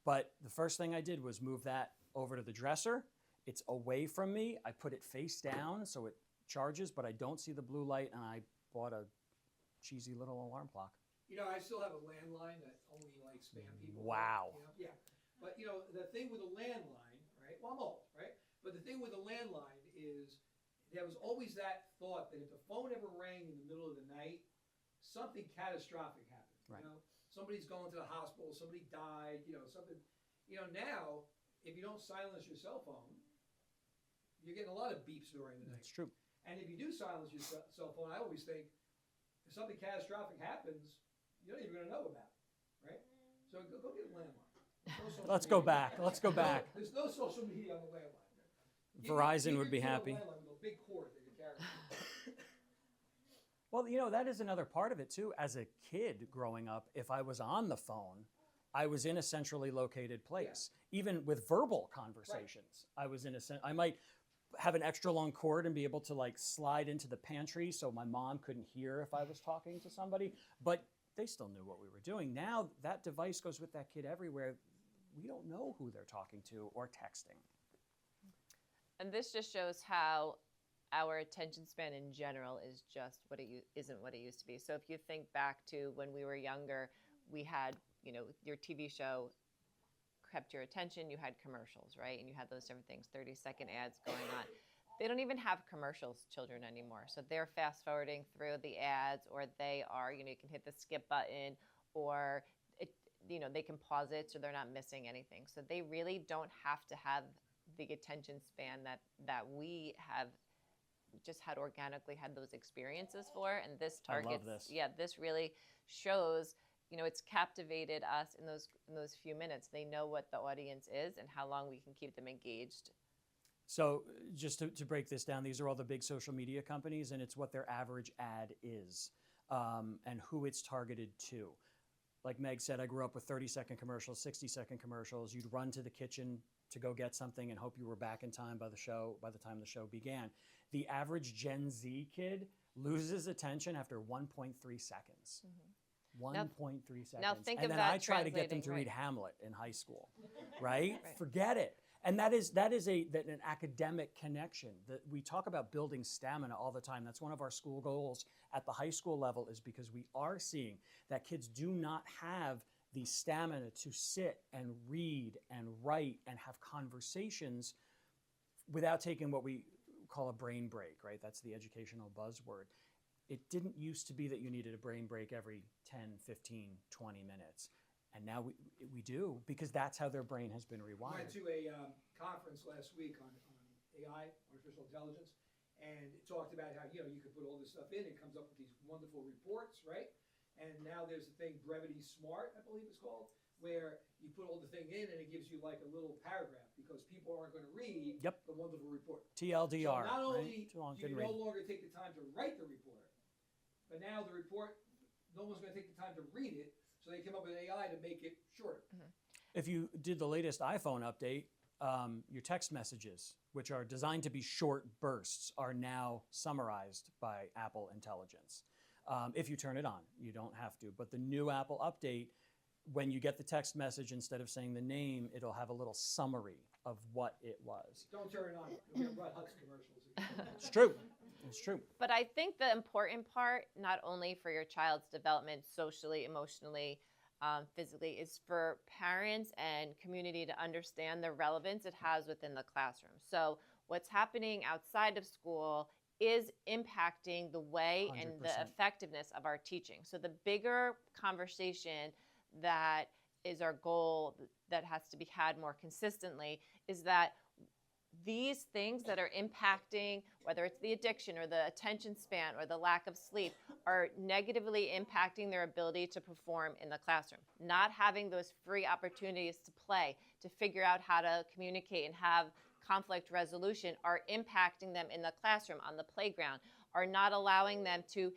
But the first thing I did was move that over to the dresser. It's away from me. I put it face down so it charges, but I don't see the blue light, and I bought a cheesy little alarm clock. I still have a landline that only spam people. Wow. Yeah. But the thing with a landline, right? Well, I'm old, right? But the thing with a landline is there was always that thought that if the phone ever rang in the middle of the night, something catastrophic happened. Right. Somebody's going to the hospital, somebody died, something. Now, if you don't silence your cell phone, you're getting a lot of beeps during the night. That's true. And if you do silence your cell phone, I always think if something catastrophic happens, you're not even going to know about it, right? So go get a landline. No social Let's go media. back. Let's go back. There's no social media on the landline. Verizon would be Give your happy. kid a landline with a big cord that you carry. Well, that is another part of it too. As a kid growing up, if I was on the phone, I was in a centrally located place. Even with verbal conversations, I was in I might have an extra long cord and be able to slide into the pantry so my mom couldn't hear if I was talking to somebody, but they still knew what we were doing. Now that device goes with that kid everywhere. We don't know who they're talking to or texting. And this just shows how our attention span in general is just isn't what it used to be. So if you think back to when we were younger, we had, your TV show kept your attention, you had commercials, right? And you had those different things, 30-second ads going on. They don't even have commercials, children, anymore. So they're fast forwarding through the ads, or they are, you can hit the skip button, or they can pause it so they're not missing anything. So they really don't have to have the attention span that we have just had organically had those experiences for. And this targets, I love this. Yeah, this really shows, it's captivated us in those few minutes. They know what the audience is and how long we can keep them engaged. So just to break this down, these are all the big social media companies, and it's what their average ad is and who it's targeted to. Like Meg said, I grew up with 30-second commercials, 60-second commercials. You'd run to the kitchen to go get something and hope you were back in time by the time the show began. The average Gen Z kid loses attention after 1.3 seconds. 1.3 seconds. Now think and of then that I try to get them to translating, read Hamlet in high school, right? Right. Forget it. And that is an academic connection. That we talk about building stamina all the time. That's one of our school goals at the high school level, is because we are seeing that kids do not have the stamina to sit and read and write and have conversations without taking what we call a brain break, right? That's the educational buzzword. It didn't used to be that you needed a brain break every 10, 15, 20 minutes. And now we do, because that's how their brain has been I rewired. went to a conference last week on AI, artificial intelligence, and it talked about how, you could put all this stuff in, it comes up with these wonderful reports, right? And now there's a thing, Brevity Smart, I believe it's called, where you put all the thing in and it gives you like a little paragraph, because people aren't going to read the wonderful report. TLDR, So not right? only Too long, do you didn't no read. longer take the time to write the report, but now the report, no one's going to take the time to read it, so they came up with AI to make it shorter. If you did the latest iPhone update, your text messages, which are designed to be short bursts, are now summarized by Apple Intelligence. if you turn it on. You don't have to. But the new Apple update, when you get the text message, instead of saying the name, it'll have a little summary of what it was. Don't turn it on. We have Brett Hutz commercials again. It's true. It's true. But I think the important part, not only for your child's development socially, emotionally, physically, is for parents and community to understand the relevance it has within the classroom. So what's happening outside of school is impacting the way and the 100%. effectiveness of our teaching. So the bigger conversation that is our goal that has to be had more consistently is that these things that are impacting, whether it's the addiction or the attention span or the lack of sleep, are negatively impacting their ability to perform in the classroom. Not having those free opportunities to play, to figure out how to communicate and have conflict resolution are impacting them in the classroom, on the playground, are not allowing them to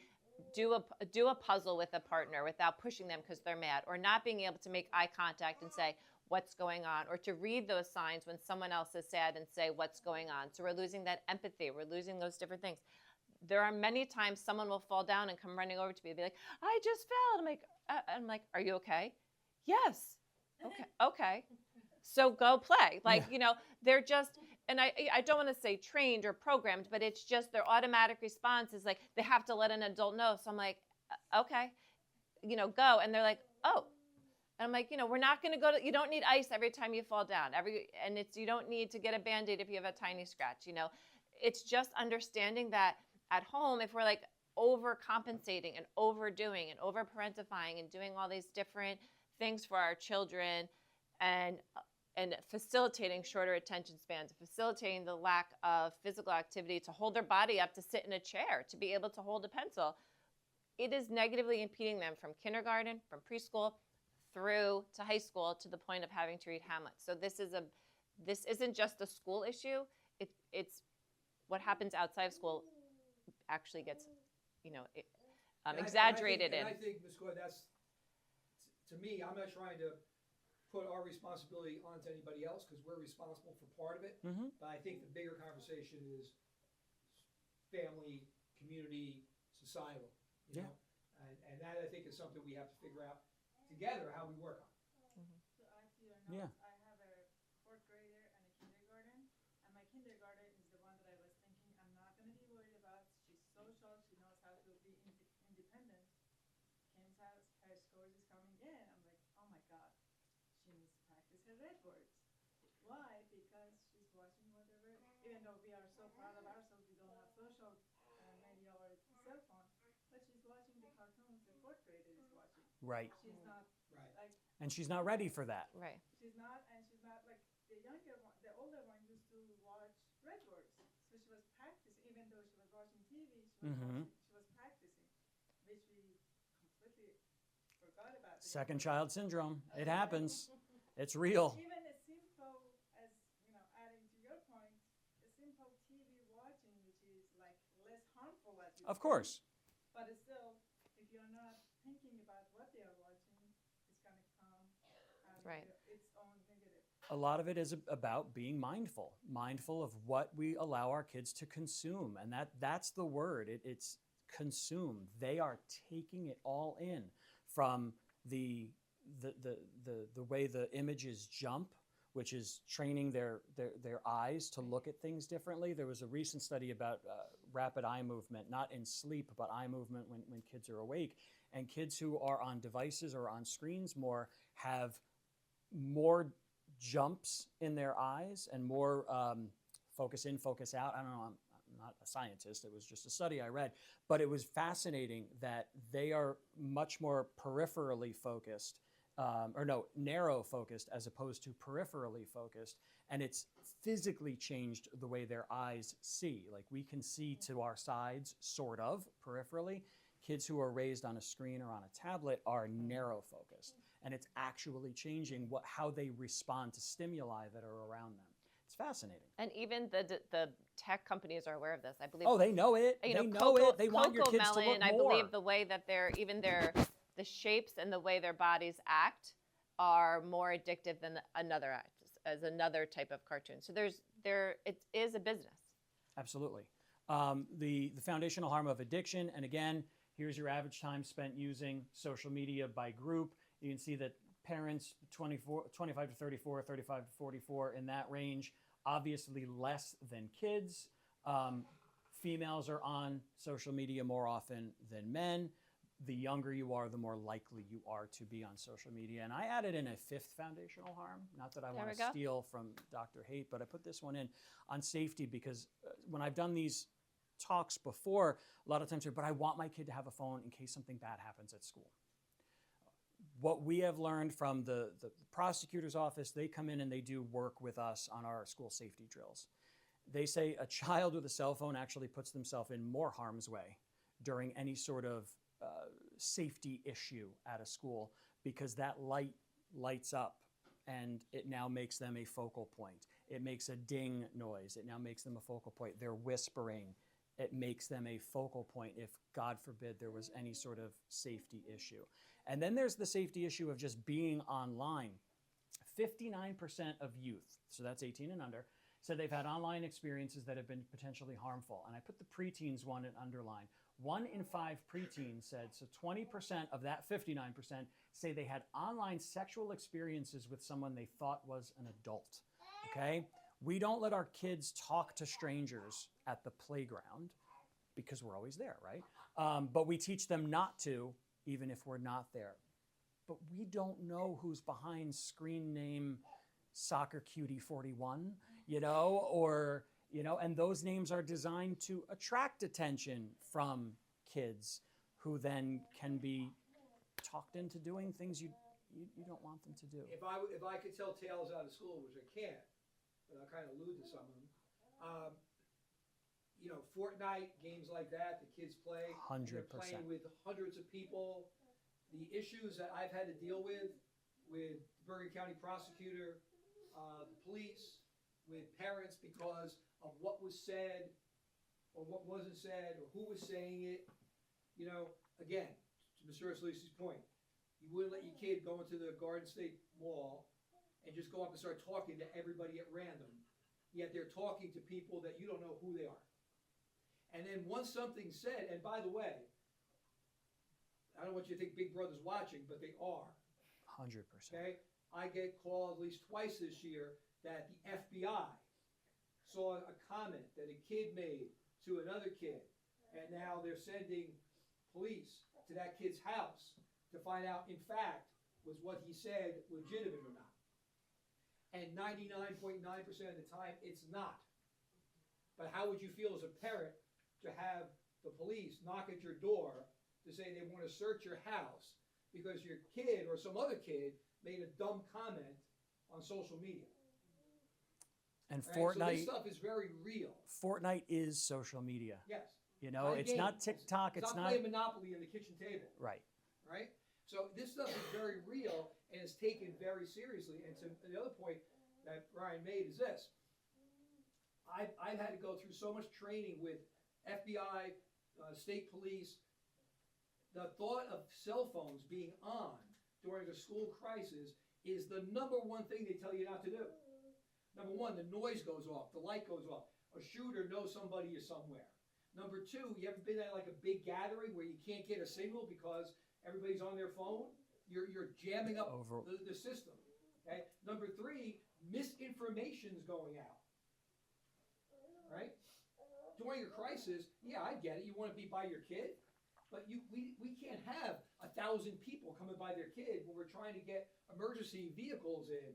do a puzzle with a partner without pushing them because they're mad, or not being able to make eye contact and say, what's going on, or to read those signs when someone else is sad and say what's going on. So we're losing that empathy. We're losing those different things. There are many times someone will fall down and come running over to me and be like, I just fell. I'm like, are you okay? Yes. Okay. So go play. Like, they're just, and I don't want to say trained or programmed, but it's just their automatic response is like, they have to let an adult know. So I'm like, okay, go. And they're like, oh. And I'm like, we're not going to go to, you don't need ice every time you fall down. You don't need to get a Band-Aid if you have a tiny scratch, It's just understanding that at home, if we're like overcompensating and overdoing and over-parentifying and doing all these different things for our children and facilitating shorter attention spans, facilitating the lack of physical activity to hold their body up, to sit in a chair, to be able to hold a pencil, it is negatively impeding them from kindergarten, from preschool, through to high school, to the point of having to read Hamlet. So this isn't just a school issue. It's what happens outside of school actually gets, exaggerated. And I think, Ms. Coy, that's, to me, I'm not trying to put our responsibility onto anybody else because we're responsible for part of it. Mm-hmm. But I think the bigger conversation is family, community, societal. You know? And that, I think, is something we have to figure out together how we work on. To add to your notes, Yeah. I have a 4th grader and a kindergarten, and my kindergarten is the one that I was thinking I'm not going to be worried about. She's social, she knows how to be independent. Kim's house, her scores is coming in. I'm like, oh my God, she needs to practice her red words. Why? Because she's watching whatever, even though we are so proud of ourselves, we don't have social media or cell phone, but she's watching the cartoons the 4th grader is watching. Right. She's not Right. like, And she's not ready for that. Right. she's not like the younger one, the older one used to watch red words. So she was practicing, even though she was watching TV, she was practicing, which we completely forgot about. Second child syndrome. It happens. It's real. Even as simple as, adding to your point, a simple TV watching, which is like less harmful as you Of think, course. but it's still, if you're not thinking about what they are watching, it's going to come Right. its own negative. A lot of it is about being mindful of what we allow our kids to consume. And that's the word. It's consume. They are taking it all in, from the way the images jump, which is training their eyes to look at things differently. There was a recent study about rapid eye movement, not in sleep, but eye movement when kids are awake. And kids who are on devices or on screens more have more jumps in their eyes and more focus in, focus out. I don't know, I'm not a scientist, it was just a study I read, but it was fascinating that they are much more peripherally focused, narrow focused as opposed to peripherally focused. And it's physically changed the way their eyes see. Like, we can see to our sides, sort of, peripherally. Kids who are raised on a screen or on a tablet are narrow focused. And it's actually changing how they respond to stimuli that are around them. It's fascinating. And even the tech companies are aware of this. I believe. Oh, they know it. You They know, know Coco, it. They want your kids to look I more. believe the way that the shapes and the way their bodies act are more addictive than another type of cartoon. So it is a business. Absolutely. The foundational harm of addiction, and again, Here's your average time spent using social media by group. You can see that parents 25 to 34, 35 to 44, in that range, obviously less than kids. Females are on social media more often than men. The younger you are, the more likely you are to be on social media. And I added in a fifth foundational harm. Not that I There want we to go. steal from Dr. Haight, but I put this one in on safety because when I've done these talks before, a lot of times, but I want my kid to have a phone in case something bad happens at school. What we have learned from the prosecutor's office, they come in and they do work with us on our school safety drills. They say a child with a cell phone actually puts themselves in more harm's way during any sort of safety issue at a school because that light lights up and it now makes them a focal point. It makes a ding noise. It now makes them a focal point. They're whispering. It makes them a focal point if, God forbid, there was any sort of safety issue. And then there's the safety issue of just being online. 59% of youth, so that's 18 and under, said they've had online experiences that have been potentially harmful. And I put the preteens one in underline. 1 in 5 preteens said, so 20% of that 59% say they had online sexual experiences with someone they thought was an adult, okay? We don't let our kids talk to strangers at the playground because we're always there, right? But we teach them not to, even if we're not there. But we don't know who's behind screen name Soccer Cutie 41, you know, or, you know, and those names are designed to attract attention from kids who then can be talked into doing things you don't want them to do. If I could tell tales out of school, which I can't, but I'll kind of allude to some of them. You know, Fortnite, games like that, the kids play. 100%. They're playing with hundreds of people. The issues that I've had to deal with the Bergen County prosecutor, the police, with parents because of what was said or what wasn't said or who was saying it. You know, again, to Mr. Ursulisi's point, you wouldn't let your kid go into the Garden State Mall and just go up and start talking to everybody at random, yet they're talking to people that you don't know who they are. And then once something's said, and by the way, I don't want you to think Big Brother's watching, but they are. 100%. Okay? I get called at least twice this year that the FBI saw a comment that a kid made to another kid, and now they're sending police to that kid's house to find out, in fact, was what he said legitimate or not. And 99.9% of the time, it's not. But how would you feel as a parent to have the police knock at your door to say they want to search your house because your kid or some other kid made a dumb comment on social media? And Right? So this Fortnite, stuff is very real. Fortnite is social media. Yes. You know, Not a it's game. not TikTok. It's not playing Monopoly on the kitchen table. right. Right? So this stuff is very real and is taken very seriously. And to the other point that Brian made is this. I've had to go through so much training with FBI, state police. The thought of cell phones being on during a school crisis is the number one thing they tell you not to do. Number one, the noise goes off, the light goes off. A shooter knows somebody is somewhere. Number two, you ever been at like a big gathering where you can't get a signal because everybody's on their phone? You're jamming up the system. Okay? Number three, misinformation's going out. Right? During a crisis, yeah, I get it. You want to be by your kid, but we can't have 1,000 people coming by their kid when we're trying to get emergency vehicles in,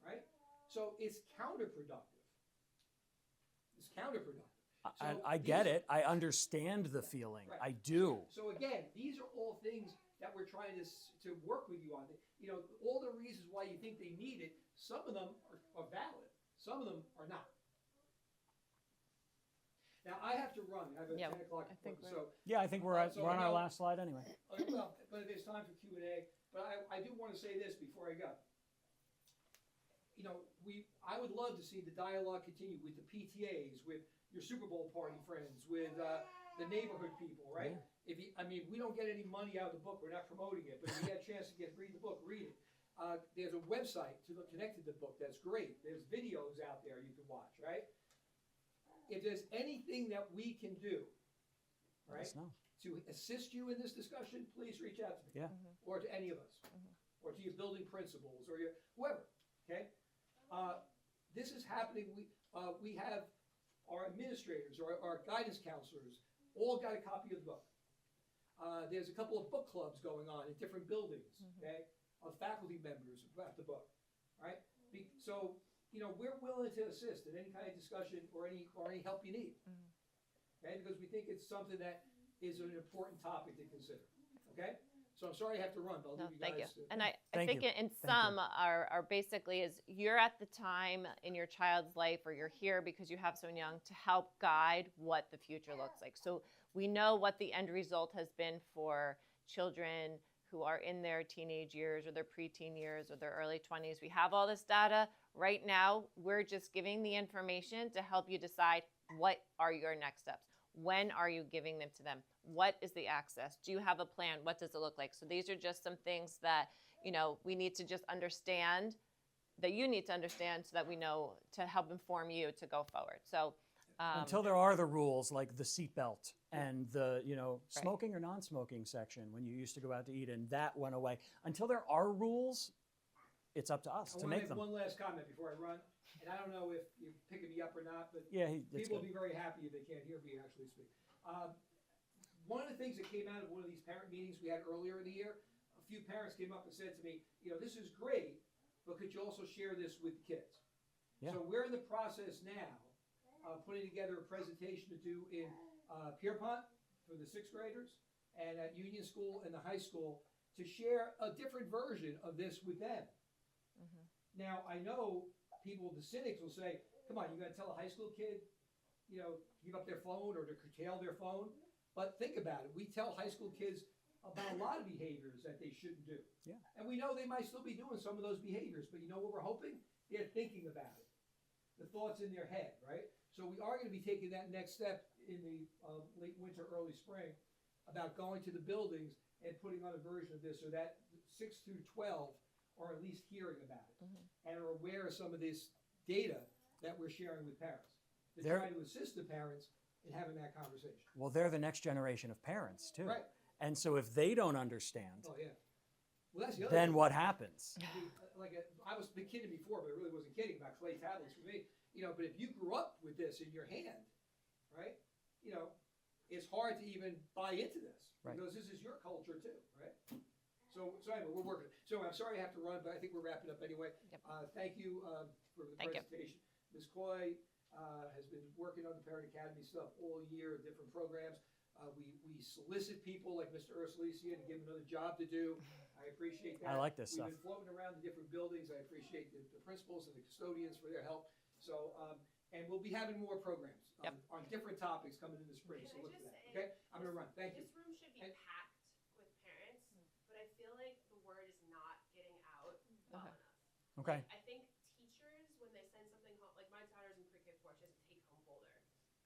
right? So it's counterproductive. It's counterproductive. So I get these- it. I understand the feeling. Right. I do. So again, these are all things that we're trying to work with you on. You know, all the reasons why you think they need it, some of them are valid. Some of them are not. Now, I have to run. I have a Yeah, 10 o'clock I think appointment. So Yeah, I think we're So on our now- last slide anyway. well, but there's time for Q&A. But I do want to say this before I go. You know, I would love to see the dialogue continue with the PTAs, with your Super Bowl party friends, with the neighborhood people, right? We don't get any money out of the book. We're not promoting it. But if you get a chance to read the book, read it. There's a website connected to the book that's great. There's videos out there you can watch, right? If there's anything that we can do, Let right? us know. to assist you in this discussion, please reach out to me. Yeah. Or to any of us, or to your building principals, or your, whoever, okay? This is happening, we have our administrators, or our guidance counselors, all got a copy of the book. There's a couple of book clubs going on in different buildings, okay, of faculty members about the book, right? So, you know, we're willing to assist in any kind of discussion or any help you need, okay? Because we think it's something that is an important topic to consider, okay? So I'm sorry I have to run, but I'll No, leave you thank you. guys to. And I Thank think you. in Thank some you. are basically is you're at the time in your child's life, or you're here because you have someone young to help guide what the future looks like. So we know what the end result has been for children who are in their teenage years or their preteen years or their early 20s. We have all this data. Right now, we're just giving the information to help you decide what are your next steps. When are you giving them to them? What is the access? Do you have a plan? What does it look like? So these are just some things that, you know, we need to just understand, that you need to understand, so that we know to help inform you to go forward. So Until there are the rules like the seatbelt and the, you know, smoking or non-smoking section when you used to go out to eat, and that went away. Until there are rules, it's up to us I to want to make make them. one last comment before I run, and I don't know if you're picking me up or not, but Yeah, it's people will good. be very happy if they can't hear me actually speak. One of the things that came out of one of these parent meetings we had earlier in the year, a few parents came up and said to me, you know, this is great, but could you also share this with the kids? Yeah. So we're in the process now of putting together a presentation to do in Pierpont for the sixth graders, and at Union School and the high school, to share a different version of this with them. Now, I know people, the cynics will say, come on, you gotta tell a high school kid, you know, give up their phone or to curtail their phone. But think about it, we tell high school kids about a lot of behaviors that they shouldn't do. Yeah. And we know they might still be doing some of those behaviors, but you know what we're hoping? They're thinking about it. The thoughts in their head, right? So we are gonna be taking that next step in the late winter, early spring, about going to the buildings and putting on a version of this so that 6 through 12 are at least hearing about it and are aware of some of this data that we're sharing with parents, to There- try to assist the parents in having that conversation. Well, they're the next generation of parents too. Right. And so if they don't understand, Oh, yeah. Well, that's the other then thing. what happens? I mean, I was been kidding before, but I really wasn't kidding about clay tablets for me. You know, but if you grew up with this in your hand, right? You know, it's hard to even buy into this Right. because this is your culture too, right? So anyway, we're working. So I'm sorry I have to run, but I think we're wrapping up anyway. Yep. Thank you for the Thank you. presentation. Ms. Coy has been working on the Parent Academy stuff all year, different programs. We solicit people like Mr. Ursulisian to give him another job to do. I appreciate that. I like this We've stuff. been floating around the different buildings. I appreciate the principals and the custodians for their help. So, and we'll be having more programs Yep. on different topics coming in the spring. So Can I look for just that. say, Okay, I'm gonna run. Thank you. This room should be And- packed with parents, but I feel like the word is not getting out well Okay. enough. Okay. I think teachers, when they send something home, like my daughter's in pre-K 4, she has a take-home folder.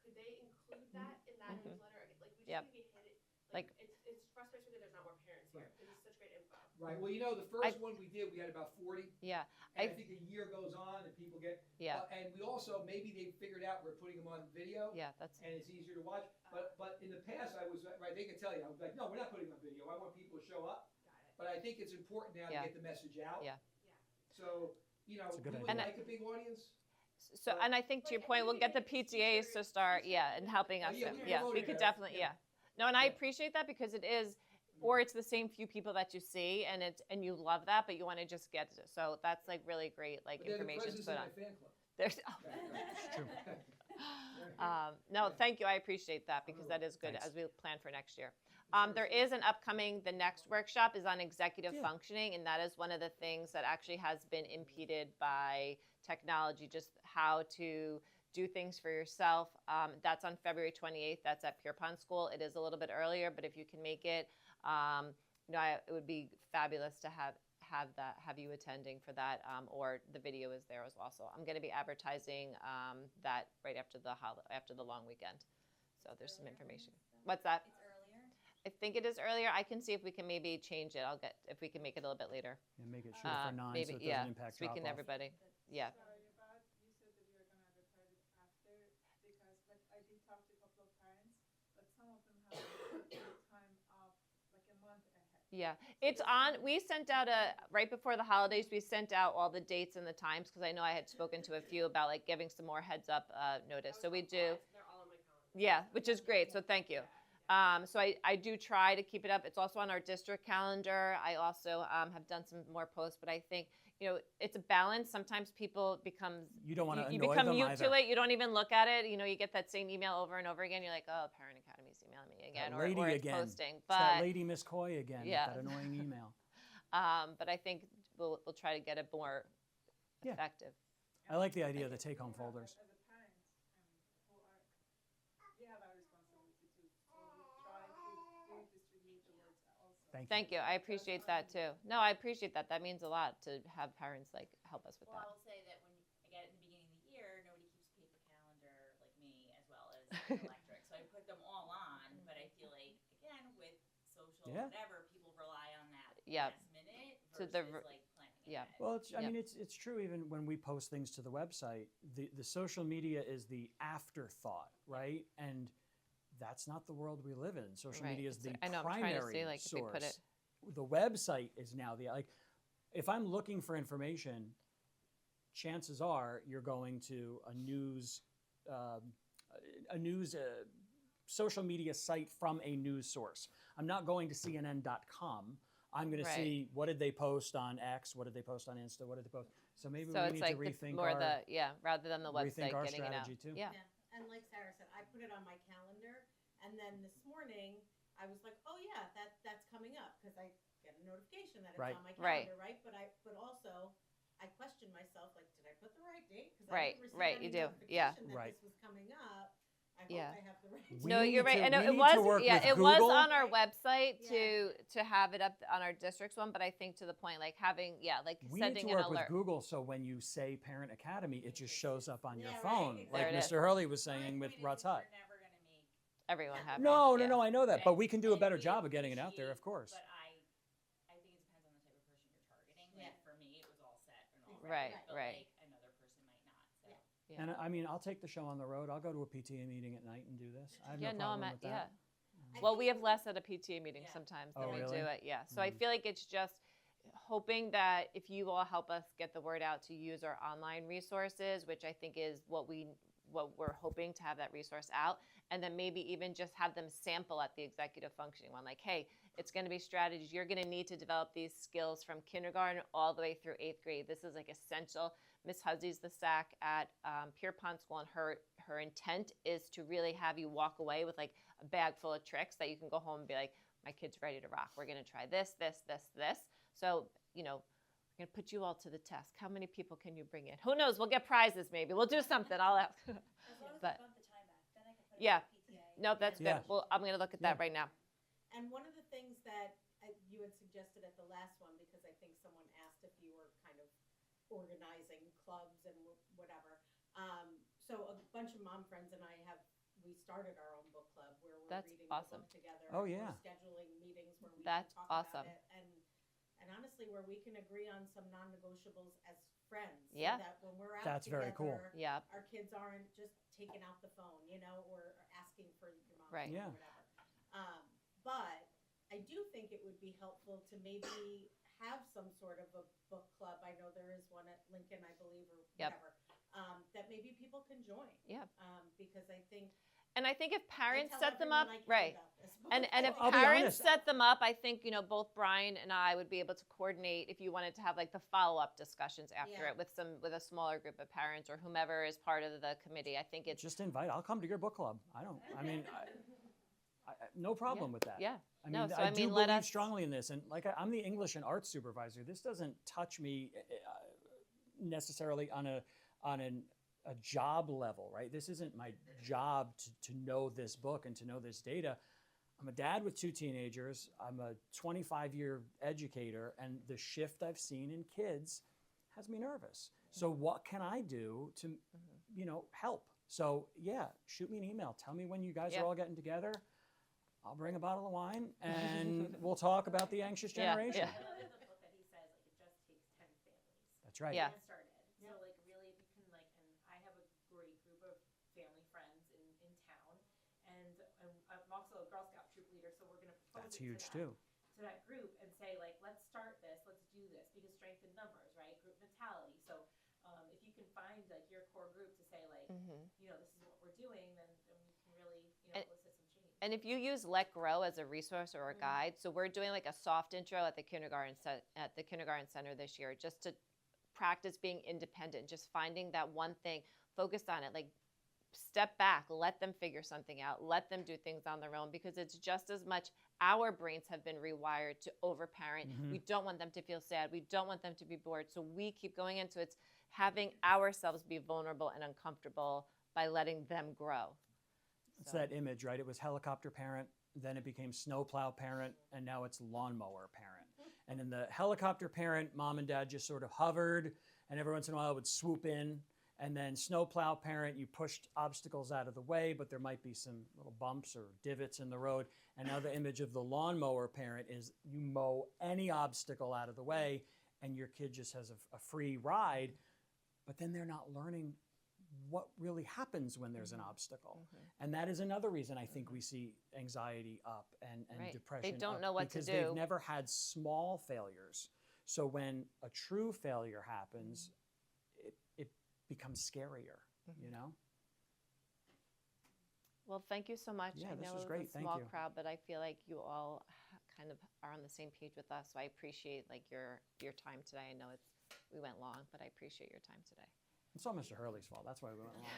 Could they include that in that newsletter? Like, we just Yep. maybe hit it. Like- It's frustrating that there's not more parents here. This is such great info. Right. Well, you know, the first one we did, we had about 40. Yeah, And I think a year goes on and people get. yeah, And we also, maybe they figured out we're putting them on video. yeah, that's, And it's easier to watch. But in the past, I was, right, they could tell you, I was like, no, we're not putting on video. I want people to show up. Got it. But I think it's important now to Yeah. get the message out. Yeah. So, you know, It's a good we would idea. like a big audience. so, and I think to your point, we'll get the PTAs to start, yeah, and helping us, Yeah, we yeah, promote we it, could yeah. definitely, yeah. No, and I Yeah. appreciate that because it is, or it's the same few people that you see, and and you love that, but you want to just get it. So that's like really great, like But they're the information to presidents put of on. my fan club. There's, It's true. no, thank you. I appreciate that because that is good Thanks. as we plan for next year. There is an upcoming, the next workshop is on executive Yeah. functioning, and that is one of the things that actually has been impeded by technology, just how to do things for yourself. That's on February 28th. That's at Pierpont School. It is a little bit earlier, but if you can make it, it would be fabulous to have you attending for that, or the video is there as well. So I'm going to be advertising that right after the long weekend. So there's some information. What's that? It's earlier. I think it is earlier. I can see if we can maybe change it. If we can make it a little bit later. And make it short for 9 maybe, so it yeah. doesn't impact So we can drop-off. everybody. Yeah. Sorry about, you said that you were gonna advertise it after, because like I did talk to a couple of parents, but some of them have Yeah, it's on. We sent out right before the holidays. We sent out all the dates and the times because I know I had spoken to a few about like giving some more heads up notice. So we do. They're all on my calendar. Yeah, which is great. So thank you. So I do try to keep it up. It's also on our district calendar. I also have done some more posts, but I think it's a balance. Sometimes people You don't want to you annoy become them mute either. to it. You don't even look at it. You get that same email over and over again. You're like, oh, Parent Academy's emailing me again, That lady or it's again. posting. It's that But lady Miss Coy again. Yeah. With that annoying email. but I think we'll try to get it more Yeah. effective. I like the idea of the take-home folders. As a parent, we have our responsibility too, so we try to distribute the words also. Thank you. I appreciate that too. No, I appreciate that. That means a lot to have parents like help us with Well, I that. will say that when again at the beginning of the year, nobody keeps a paper calendar like me, as well as electric. So I put them all on, but I feel like again with social Yeah. whatever, people rely on that Yep. last minute To versus the like planning yeah. ahead. Well, I Yep. mean, it's true even when we post things to the website. The social media is the afterthought, right? And that's not the world we live in. Social Right. media is the I know. I'm trying to primary see like if we source. put it. The website is now the like. If I'm looking for information, chances are you're going to a news social media site from a news source. I'm not going to CNN.com. I'm going to Right. see what did they post on X, what did they post on Insta, what did they post. So maybe So we it's need like to rethink more our. rather than the rethink website our getting it out. strategy, too. Yeah. And like Sarah said, I put it on my calendar, and then this morning I was like, oh yeah, that's coming up because I get a notification that it's Right. on my Right. calendar, right? But also I questioned myself, like, did I put the right date? Because Right, I didn't receive right, any you do. notification Yeah. that Right. this was coming up. I hope Yeah. I have the right date. We No, you're need right. to- And we it need was to work with it was Google. on our website Yeah. to have it up on our district's one, but I think to the point like having like We need sending to an work with alert. Google so when you say Parent Academy, it just shows up on your Yeah, right, phone, exactly. like There it is. Mr. Hurley was My saying with point is Ruts that Hut. You're never gonna make Everyone happy. No, Yeah. I know that, but we can do a and better we job of getting it out there, of appreciate- course. But I think it depends on the type of person you're targeting. Like Yeah. for me, it was all set and all Right, but right. like another person might not. So. Yeah. Yeah. And I mean, I'll take the show on the road. I'll go to a PTA meeting at night and do this. I have Yeah, no no, problem I'm with at that. I Well, think we have it- less at a PTA meeting Yeah. sometimes Oh, than we really? do it. Yeah. So I Mm. feel like it's just hoping that if you all help us get the word out to use our online resources, which I think is what we're hoping to have that resource out, and then maybe even just have them sample at the executive functioning one. Like, hey, it's going to be strategies. You're going to need to develop these skills from kindergarten all the way through 8th grade. This is like essential. Miss Huzzy's the SAC at Pierpont School, and her intent is to really have you walk away with like a bag full of tricks that you can go home and be like, my kid's ready to rock. We're going to try this, this, this, this. So, we're going to put you all to the test. How many people can you bring in? Who knows? We'll get prizes maybe. We'll do something. I'll ask. As long as But- we bump the time back, then I can put it Yeah. on PTA. No, that's Yeah. good. Well, I'm going to look at that Yeah. right now. And one of the things that you had suggested at the last one, because I think someone asked if you were kind of organizing clubs and whatever. So a bunch of mom friends and we started our own book club where we're That's reading awesome. the book together. Oh, and yeah. We're scheduling meetings where we That's can talk awesome. about it. And honestly, where we can agree on some non-negotiables as friends. Yeah. So that when we're out That's very cool. together, Yeah. our kids aren't just taking out the phone, or asking for your mom Right. Yeah. or whatever. But I do think it would be helpful to maybe have some sort of a book club. I know there is one at Lincoln, I believe, or Yep. whatever, that maybe people can join. Yeah. Because I think And I think if I parents tell set them up, everyone I can right. about this And if book. I'll be parents honest. set them up, I think, both Brian and I would be able to coordinate if you wanted to have like the follow-up discussions after Yeah. it with a smaller group of parents or whomever is part of the committee. I think it's Just invite. I'll come to your book club. No problem with that. yeah. I mean, No, so I I do mean, let believe us- strongly in this, and like I'm the English and arts supervisor. This doesn't touch me necessarily on a job level, right? This isn't my job to know this book and to know this data. I'm a dad with 2 teenagers. I'm a 25-year educator, and the shift I've seen in kids has me nervous. So what can I do to, help? So yeah, shoot me an email. Tell me when you guys Yeah. are all getting together. I'll bring a bottle of wine and we'll talk about the anxious Yeah, generation. yeah. I really love the book that he says like it just takes 10 families. That's right. Yeah. Get started. So like really if you can like, and I have a great group of family friends in town, and I'm also a Girl Scout troop leader, so we're gonna propose That's it to huge them, too. to to that group and say like, let's start this, let's do this, because strength in numbers, right? Group mentality. So if you can find like your core group to say like, you know, this is what we're doing, then we can really, you know, elicit some change. And if you use Let Grow as a resource or a guide, so we're doing like a soft intro at the kindergarten center this year, just to practice being independent, just finding that one thing, focus on it, like step back, let them figure something out, let them do things on their own, because it's just as much our brains have been rewired to overparent. We don't want them to feel sad. We don't want them to be bored. So we keep going into it's having ourselves be vulnerable and uncomfortable by letting them grow. It's that image, right? It was helicopter parent, then it became snowplow parent, and now it's lawnmower parent. And in the helicopter parent, mom and dad just sort of hovered, and every once in a while would swoop in. And then snowplow parent, you pushed obstacles out of the way, but there might be some little bumps or divots in the road. And now the image of the lawnmower parent is you mow any obstacle out of the way, and your kid just has a free ride, but then they're not learning what really happens when there's an obstacle. And that is another reason I think we see anxiety up and Right. depression They don't up, know what to because do. they've never had small failures. So when a true failure happens, it becomes scarier, you know? Well, thank you so much. Yeah, I this know was it great. was a Thank small you. crowd, but I feel like you all kind of are on the same page with us. So I appreciate like your time today. I know we went long, but I appreciate your time today. It's all Mr. Hurley's fault. That's why we went along.